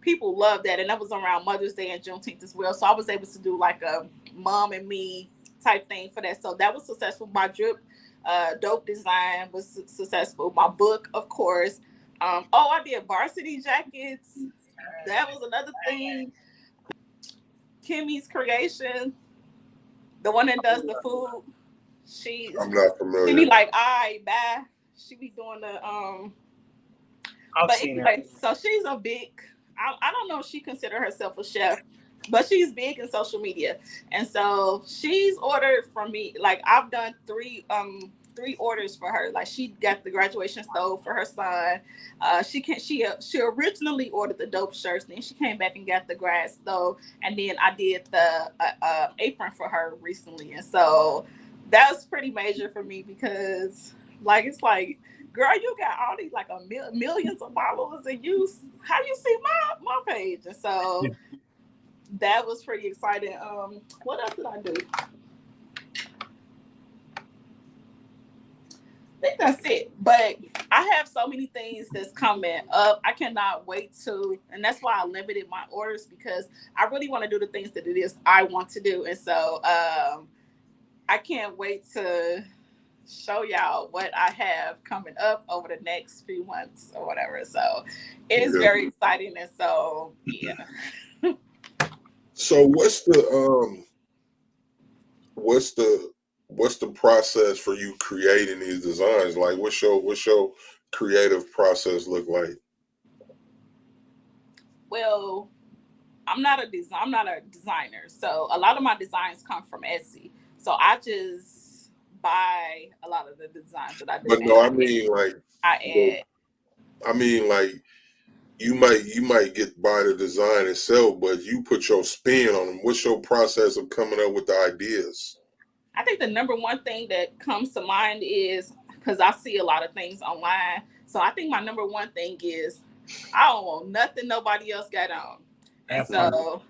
people loved that. And that was around Mother's Day and Juneteenth as well. So I was able to do like a mom and me type thing for that. So that was successful. My drip dope design was successful. My book, of course. I did varsity jackets. That was another thing. Kimmy's creation, the one that does the food. I'm not familiar. She be like, all right, bye. She be doing the But anyway, so she's a big. I don't know if she consider herself a chef, but she's big in social media, and so she's ordered from me. Like I've done three orders for her. Like she got the graduation stove for her son. She originally ordered the dope shirts, then she came back and got the grass stove, and then I did the apron for her recently. And so that was pretty major for me because it's like, girl, you got all these like millions of followers, and how you see my page? And so that was pretty exciting. What else did I do? I think that's it. But I have so many things that's coming up. I cannot wait and that's why I limited my orders, because I really want to do the things that it is I want to do. And so I can't wait to show y'all what I have coming up over the next few months or whatever. So it is very exciting. And so, yeah. So what's the process for you creating these designs? Like, what's your creative process look like? Well, I'm not a designer, so a lot of my designs come from Etsy. So I just buy a lot of the designs that I do, But and no, I mean like, I I mean like you might get by the design itself, but you put your spin on them. What's your process of coming up with the ideas? I think the number one thing that comes to mind is because I see a lot of things online. So I think my number one thing is I don't want nothing nobody else got on. And so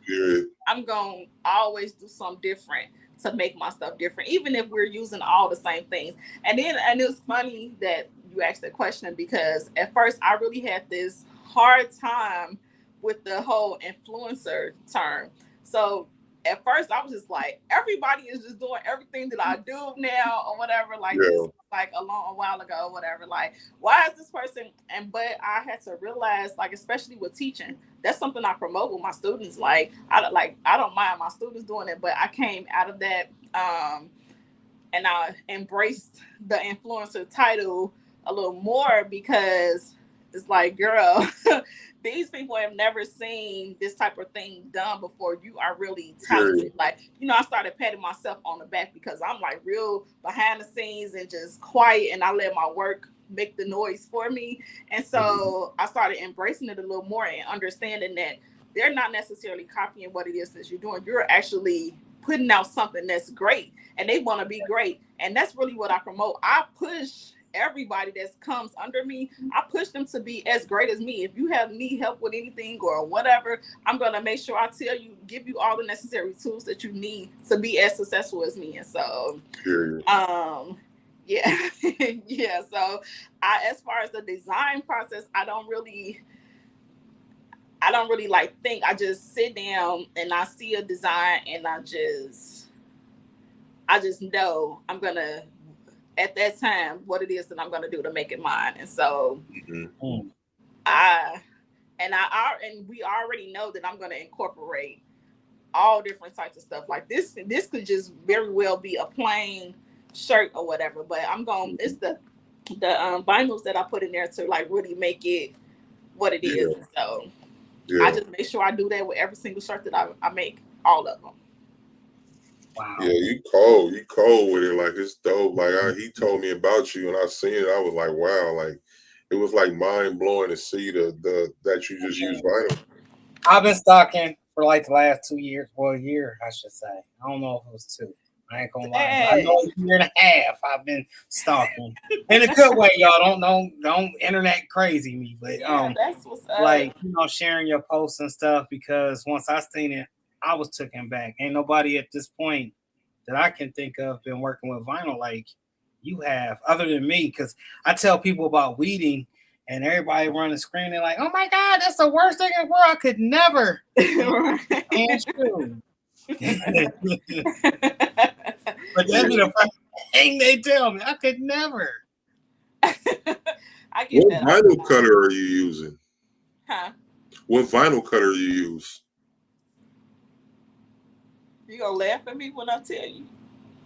I'm going to always do something different to make my stuff different, even if we're using all the same things. And it's funny that you asked that question, because at first I really had this hard time with the whole influencer term. So at first I was just like, everybody is just doing everything that I do now or whatever. Like this, like a while ago or whatever. Like, why is this person? But I had to realize, like, especially with teaching, that's something I promote with my students. Like, I don't mind my students doing it, but I came out of that and I embraced the influencer title a little more, because it's like, girl, these people have never seen this type of thing done before. You are really talented. Like, I started patting myself on the back because I'm like real behind the scenes and just quiet, and I let my work make the noise for me. And so I started embracing it a little more and understanding that they're not necessarily copying what it is that you're doing. You're actually putting out something that's great, and they want to be great. And that's really what I promote. I push everybody that comes under me, I push them to be as great as me. If you need help with anything or whatever, I'm going to make sure I give you all the necessary tools that you need to be as successful as me. And so, yeah. Yeah. So as far as the design process, I don't really like think. I just sit down and I see a design and I just know I'm going to, at that time, what it is that I'm going to do to make it mine. And so we already know that I'm going to incorporate all different types of stuff. Like this could just very well be a plain shirt or whatever, but it's the vinyls that I put in there to like really make it what it is. And so I just make sure I do that with every single shirt that I make, all of them. Wow. Yeah, you cold with it. Like, it's dope. Like, he told me about you and I seen it. I was like, wow. Like, it was like mind blowing to see that you just use vinyl. I've been stocking for like the last 2 years. Well, a year, I should say. I don't know if it was 2. I ain't gonna lie. I know a year and a half I've been stalking. In a good way, y'all. Don't internet crazy me. But that's what's up. Like, sharing your posts and stuff, because once I seen it, I was taken back. Ain't nobody at this point that I can think of been working with vinyl like you have, other than me. Because I tell people about weeding and everybody running screaming like, oh my God, that's the worst thing in the world. I could never. And true. But that's the first thing they tell me. I could never. I get what that. Vinyl cutter are you using? Huh? What vinyl cutter you use? You gonna laugh at me when I tell you?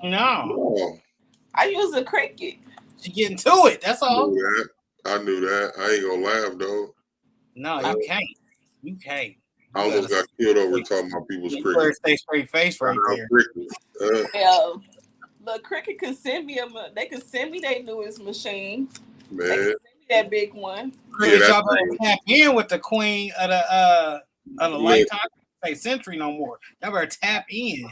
No. I use a Cricut. You getting to it? That's all. I knew that. I ain't gonna laugh though. No, you can't. You can't. I almost got killed over talking about people's Cricut. Stay straight face right there. Well, the Cricut can send me they can send me their newest machine. Man, they can send me that big one. Y'all better tap in with the queen of the lifetime. Say century no more. Y'all better tap in.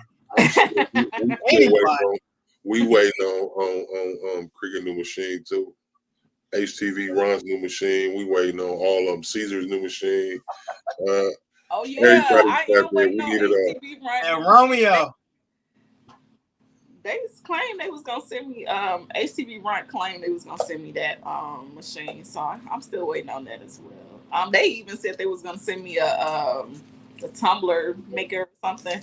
We waiting on Cricut new machine too. HTV Ron's new machine. We waiting on all of them. Caesar's new machine. Oh yeah, I am waiting on HTV Ron. And Romeo. They claimed they was gonna send me. HTV Ron claimed they was gonna send me that machine, so I'm still waiting on that as well. They even said they was gonna send me a tumbler maker or something.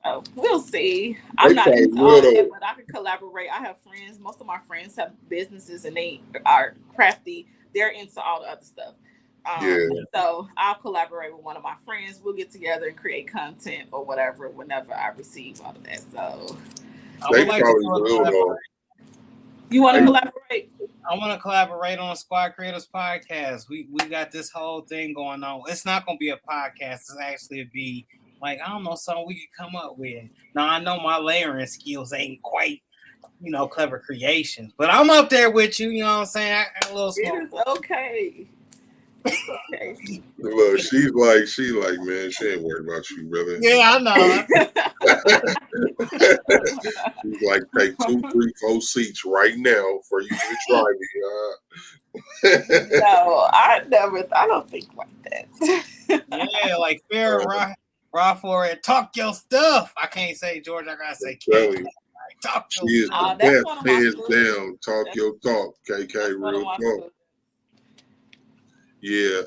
So we'll see. I'm not into all that, but I can collaborate. I have friends. Most of my friends have businesses and they are crafty. They're into all the other stuff. Yeah. So I'll collaborate with one of my friends. We'll get together and create content or whatever whenever I receive all of that. So I They would like to probably do a will, though. collaboration. you want to Hey. collaborate? I want to collaborate on Squad Creators Podcast. We got this whole thing going on. It's not going to be a podcast. It's actually be like, I don't know, something we could come up with. Now, I know my layering skills ain't quite, clever creations, but I'm up there with you. You know what I'm saying? I got a little It smoke. is okay. It's okay. Look, she's like, man, she ain't worried about you, brother. Yeah, I know. She's like, take 2, 3, 4 seats right now for you to try me. No, I don't think like that. Yeah, like fair, raw for it. Talk your stuff. I can't say George. I gotta say Kelly, talk she your is stuff. the That's best. one of my Hands schools. down. Talk your talk. KK, That's one of real my talk. schools. Yeah.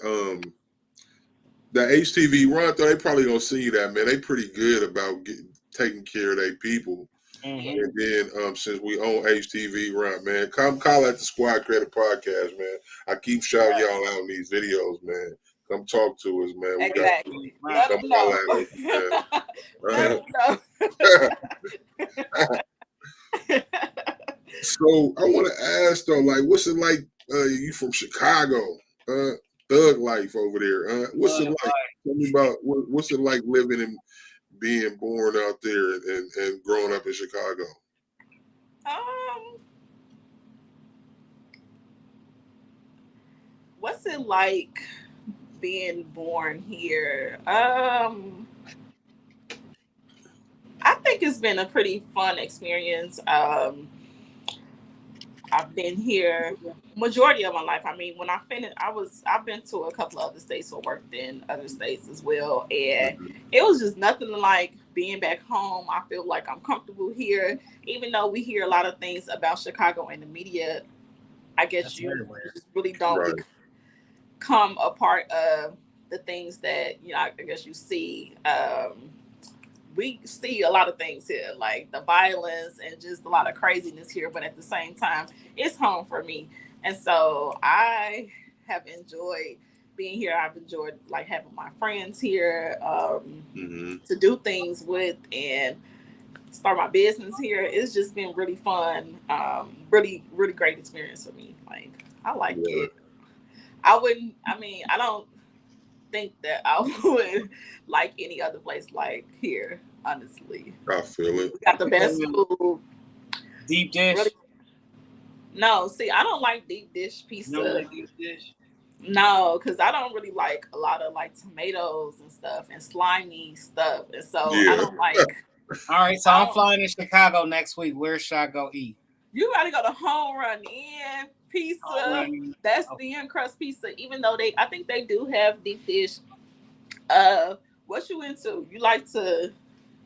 The HTV run, though, they probably gonna see that, man. They pretty good about taking care of their people. Mm-hmm. And then since we own HTV run, man, come call at the Squad Creator Podcast, man. I keep shouting y'all out in these videos, man. Come talk to us, man. We Exactly. got Let them know. Let them know. So I want to ask though, like, what's it like? You from Chicago? Thug life over there. What's it like? Tell me about what's it like living and being born out there and growing up in Chicago. What's it like being born here? I think it's been a pretty fun experience. I've been here majority of my life. I mean, when I finished, I've been to a couple of other states or worked in other states as well, and it was just nothing like being back home. I feel like I'm comfortable here, even though we hear a lot of things about Chicago in the media. I guess That's you everywhere. just really don't become a part of the things that I guess you see. We see a lot of things here, like the violence and just a lot of craziness here. But at the same time, it's home for me. And so I have enjoyed being here. I've enjoyed like having my friends here to do things with and start my business here. It's just been really fun. Really, really great experience for me. Like, I like it. I don't think that I would like any other place like here, honestly. I feel it. We got the best food. Deep dish? Really? No, see, I don't like deep dish pizza. You don't like deep dish? No, because I don't really like a lot of like tomatoes and stuff and slimy stuff. And so I don't like. All right, so I'm flying to Chicago next week. Where should I go eat? You gotta go to Home Run Inn Pizza. That's thin crust pizza. Even though I think they do have deep dish. What you into? You like to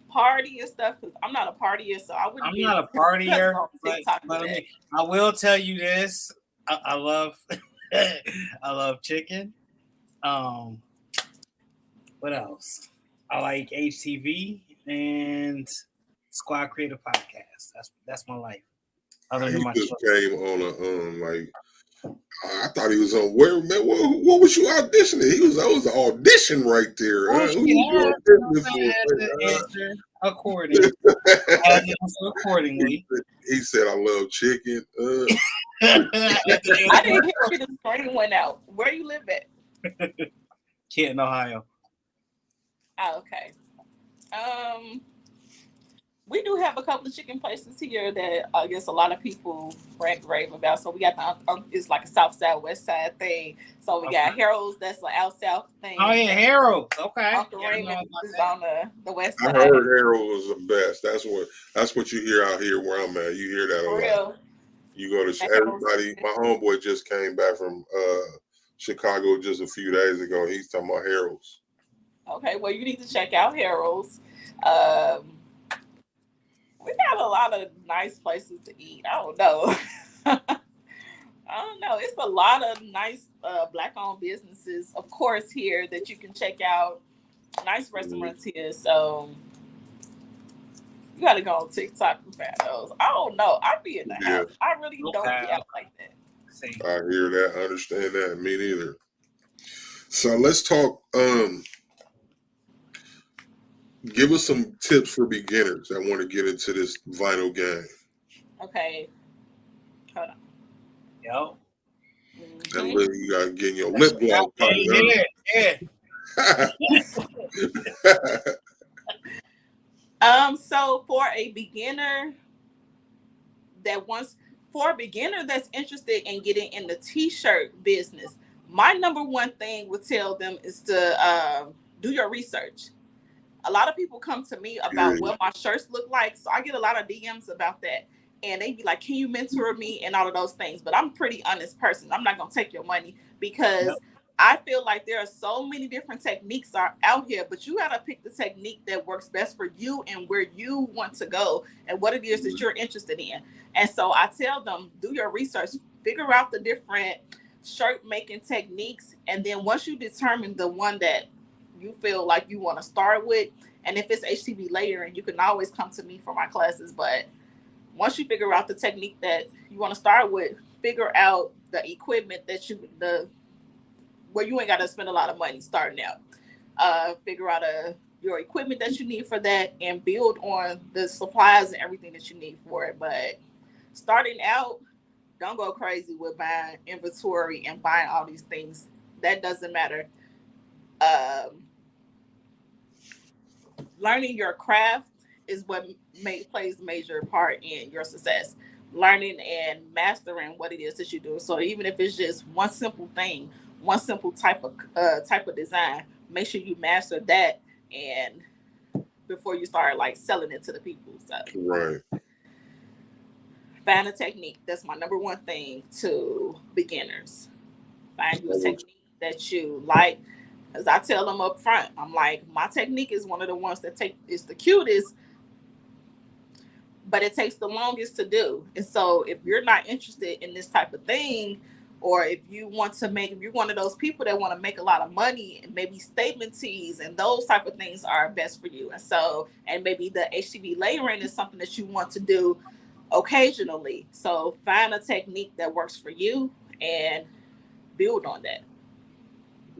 party and stuff? Because I'm not a partier, so I wouldn't. I'm not a partier, but I will tell you this: I love, I love chicken. What else? I like HTV and Squad Creator Podcast. That's my life. Other than my just came on a like. I thought he was on where, man. What was you auditioning? He was. I was an audition right there. Accordingly. He said, "I love chicken." I didn't hear the screen went out. Where you live at? Canton, Ohio. Oh, okay. We do have a couple of chicken places here that I guess a lot of people rave about. So we got it's like a south side, west side thing. So we got Harold's, that's an out south thing. Oh yeah, Harold's. Okay. Uncle Raymond is on the west side. I heard Harold was the best. That's what you hear out here where I'm at. You hear that a lot. Real. You go to everybody. My homeboy just came back from Chicago just a few days ago. He's talking about Harold's. Okay, well you need to check out Harold's. We got a lot of nice places to eat. I don't know. It's a lot of nice Black-owned businesses, of course, here that you can check out. Nice restaurants here. So you got to go on TikTok and find those. I don't know. I be in the house. I really don't be out like that. I hear that. I understand that. Me neither. So let's talk. Give us some tips for beginners that want to get into this vinyl game. Okay. Hold on. Yo. And look, you gotta get your lip gloss popping. Yeah. So for a beginner that's interested in getting in the t-shirt business, my number one thing would tell them is to do your research. A lot of people come to me about what my shirts look like, so I get a lot of DMs about that, and they be like, can you mentor me and all of those things? But I'm a pretty honest person. I'm not gonna take your money because I feel like there are so many different techniques are out here, but you gotta pick the technique that works best for you and where you want to go and what it is that you're interested in. And so I tell them, do your research, figure out the different shirt making techniques, and then once you determine the one that you feel like you want to start with, and if it's HTV layering, you can always come to me for my classes. But once you figure out the technique that you want to start with, figure out the equipment that where you ain't got to spend a lot of money starting out. Figure out your equipment that you need for that, and build on the supplies and everything that you need for it. But starting out, don't go crazy with buying inventory and buying all these things. That doesn't matter. Learning your craft is what plays a major part in your success. Learning and mastering what it is that you do. So even if it's just one simple thing, one simple type of design, make sure you master that, and before you start like selling it to the people. So Right. Find a technique. That's my number one thing to beginners. Find you a technique that you like. As I tell them up front, I'm like, my technique is one of the ones that is the cutest, but it takes the longest to do. And so if you're not interested in this type of thing, or if you're one of those people that want to make a lot of money, and maybe statement tees and those type of things are best for you. And maybe the HTV layering is something that you want to do occasionally. So find a technique that works for you and build on that.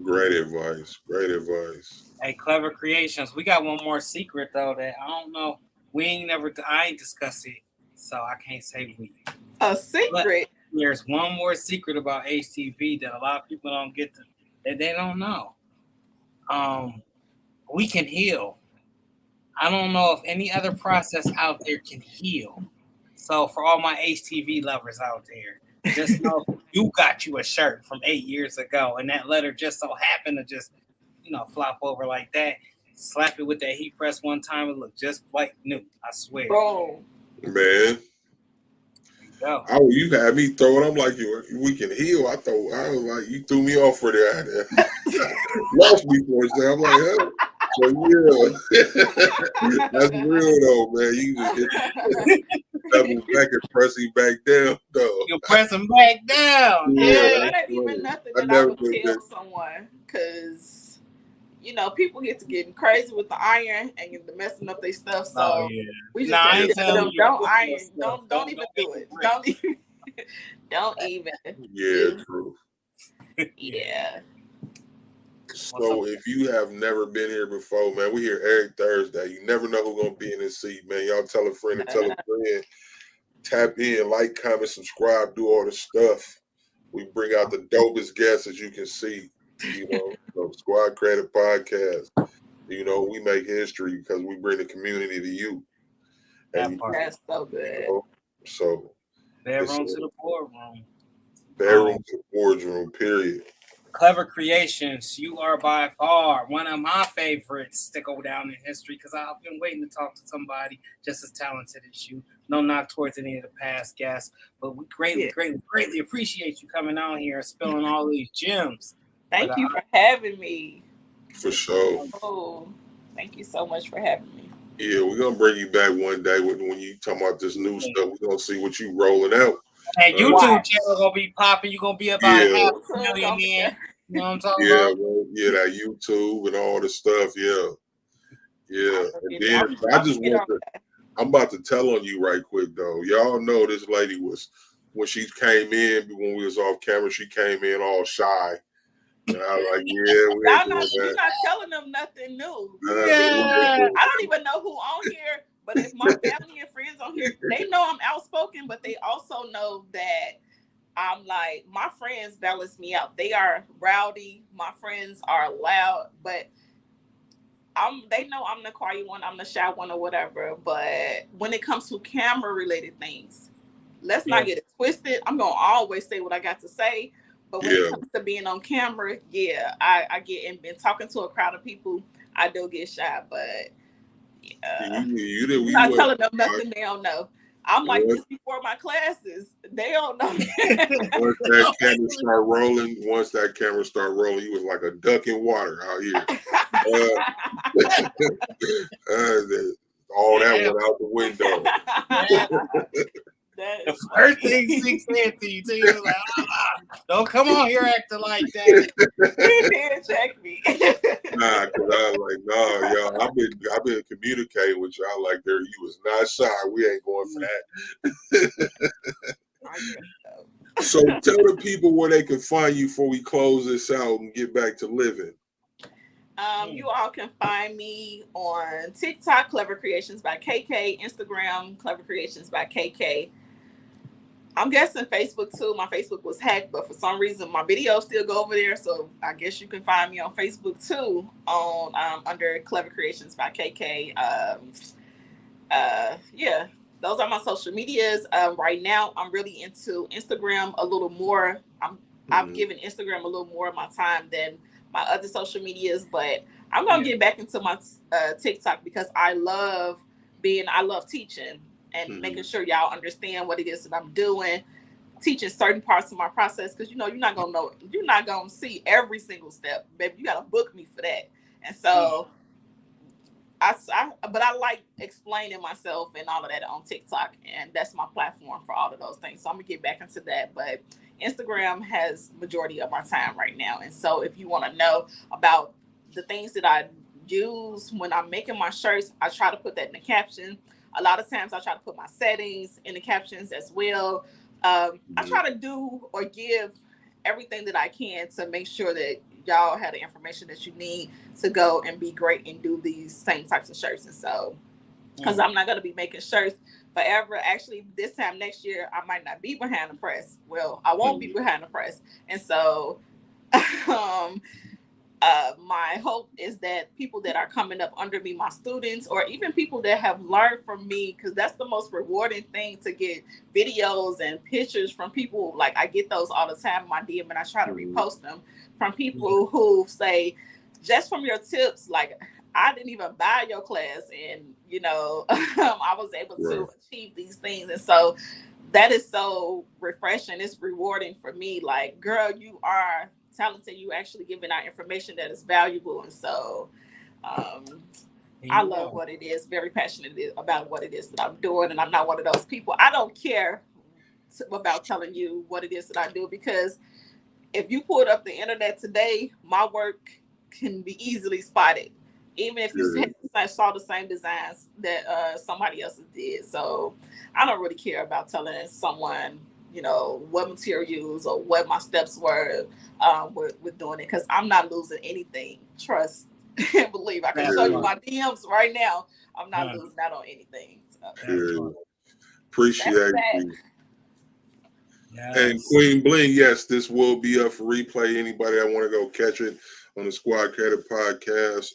Great advice. Great advice. Hey, Clever Creations. We got one more secret though that I don't know. I ain't discussed it, so I can't say we. A secret. But there's one more secret about HTV that a lot of people don't get that they don't know. We can heal. I don't know if any other process out there can heal. So for all my HTV lovers out there, just know you got you a shirt from 8 years ago, and that letter just so happened to just, flop over like that. Slap it with that heat press one time, it looked just like new. I swear. Bro. Man. You had me throwing. I'm like, we can heal. I was like, you threw me off for that. Lost me for a second. I'm like, huh? So yeah, that's real though, man. You just hit double back and pressing back down, though. You press them back down. Yeah, that ain't even nothing that I would tell someone, because people get to getting crazy with the iron and get to messing up their stuff. So we just tell them, don't iron, don't even do it. Don't even. Yeah, true. Yeah. So if you have never been here before, man, we here every Thursday. You never know who's gonna be in this seat, man. Y'all tell a friend and tell a friend. Tap in, like, comment, subscribe, do all the stuff. We bring out the dopest guests as you can see. So Squad Credit Podcast. We make history because we bring the community to you. And that's so good. So bedroom to the boardroom. Bedroom to the boardroom, period. Clever Creations, you are by far one of my favorites to go down in history because I've been waiting to talk to somebody just as talented as you. No knock towards any of the past guests, but we greatly appreciate you coming out here and spilling all these gems. Thank you for having me. For sure. Oh, thank you so much for having me. Yeah, we're going to bring you back one day when you talking about this new stuff. We're going to see what you rolling out. Hey, YouTube channel going to be popping. You're going to be about $500,000 in. You know what I'm talking about? Well, that YouTube and all the stuff, yeah. And then I'm about to tell on you right quick, though. Y'all know this lady was, when she came in, when we was off camera, she came in all shy. And I was like, yeah, we ain't doing You're that. not telling them nothing new. Yeah. I don't even know who on here, but if my family and friends on here, they know I'm outspoken, but they also know that I'm like, my friends balance me out. They are rowdy. My friends are loud, but they know I'm the quiet one, I'm the shy one or whatever. But when it comes to camera related things, let's not get it twisted. I'm going to always say what I got to say. But when it comes to being on camera, yeah, I get, and been talking to a crowd of people, I do get shy, but you not telling them nothing they don't know. I'm like this before my classes. They don't know. Once that camera start rolling, you was like a duck in water out here. All that went out the window. The first thing Seak said to you, too, was like, don't come on here acting like that. He did check me. Nah, because I was like, nah, y'all, I've been communicating with y'all like you was not shy. We ain't going for that. So tell the people where they can find you before we close this out and get back to living. You all can find me on TikTok, Clever Creations by KK, Instagram, Clever Creations by KK. I'm guessing Facebook too. My Facebook was hacked, but for some reason my videos still go over there. So I guess you can find me on Facebook too, on under Clever Creations by KK. Yeah, those are my social medias. Right now I'm really into Instagram a little more. I've given Instagram a little more of my time than my other social medias, but I'm gonna get back into my TikTok because I love teaching and making sure y'all understand what it is that I'm doing, teaching certain parts of my process, because you're not gonna see every single step, baby. You gotta book me for that. And so but I like explaining myself and all of that on TikTok, and that's my platform for all of those things. So I'm gonna get back into that, but Instagram has majority of my time right now. And so if you want to know about the things that I use when I'm making my shirts, I try to put that in the caption. A lot of times I try to put my settings in the captions as well. I try to do or give everything that I can to make sure that y'all have the information that you need to go and be great and do these same types of shirts. And so, because I'm not going to be making shirts forever. Actually, this time next year, I might not be behind the press. Well, I won't be behind the press. And so, my hope is that people that are coming up under me, my students, or even people that have learned from me, because that's the most rewarding thing, to get videos and pictures from people. Like, I get those all the time in my DM, and I try to repost them from people who say, just from your tips, like, I didn't even buy your class, and I was able to achieve these things. And so that is so refreshing. It's rewarding for me. Like, girl, you are talented. You actually giving out information that is valuable. And so I love what it is, very passionate about what it is that I'm doing. And I'm not one of those people. I don't care about telling you what it is that I do, because if you pulled up the internet today, my work can be easily spotted, even if you saw the same designs that somebody else did. So I don't really care about telling someone, what materials or what my steps were with doing it, because I'm not losing anything. Trust and believe. I can show you my DMs right now. I'm not losing out on anything. So. Appreciate you. Yes. And Queen Bling, yes, this will be up for replay. Anybody that want to go catch it on the Squad Credit Podcast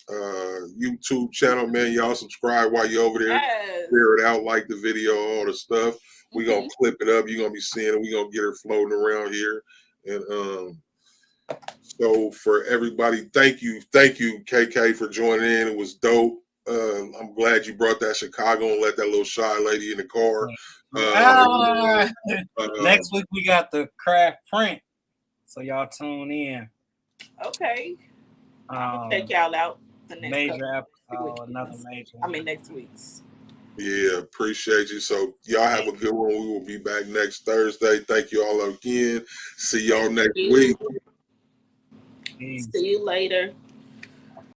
YouTube channel, man, y'all subscribe while you're over there. Yes. Share it out, like the video, all the stuff. We're going to clip it up. You're going to be seeing it. We're going to get her floating around here. And so for everybody, thank you, KK, for joining in. It was dope. I'm glad you brought that Chicago and let that little shy lady in the car. Next week we got the craft print, so y'all tune in. Okay. Check y'all out the next major episode, another major. Next week's. Yeah, appreciate you. So y'all have a good one. We will be back next Thursday. Thank you all again. See y'all next week. See you later.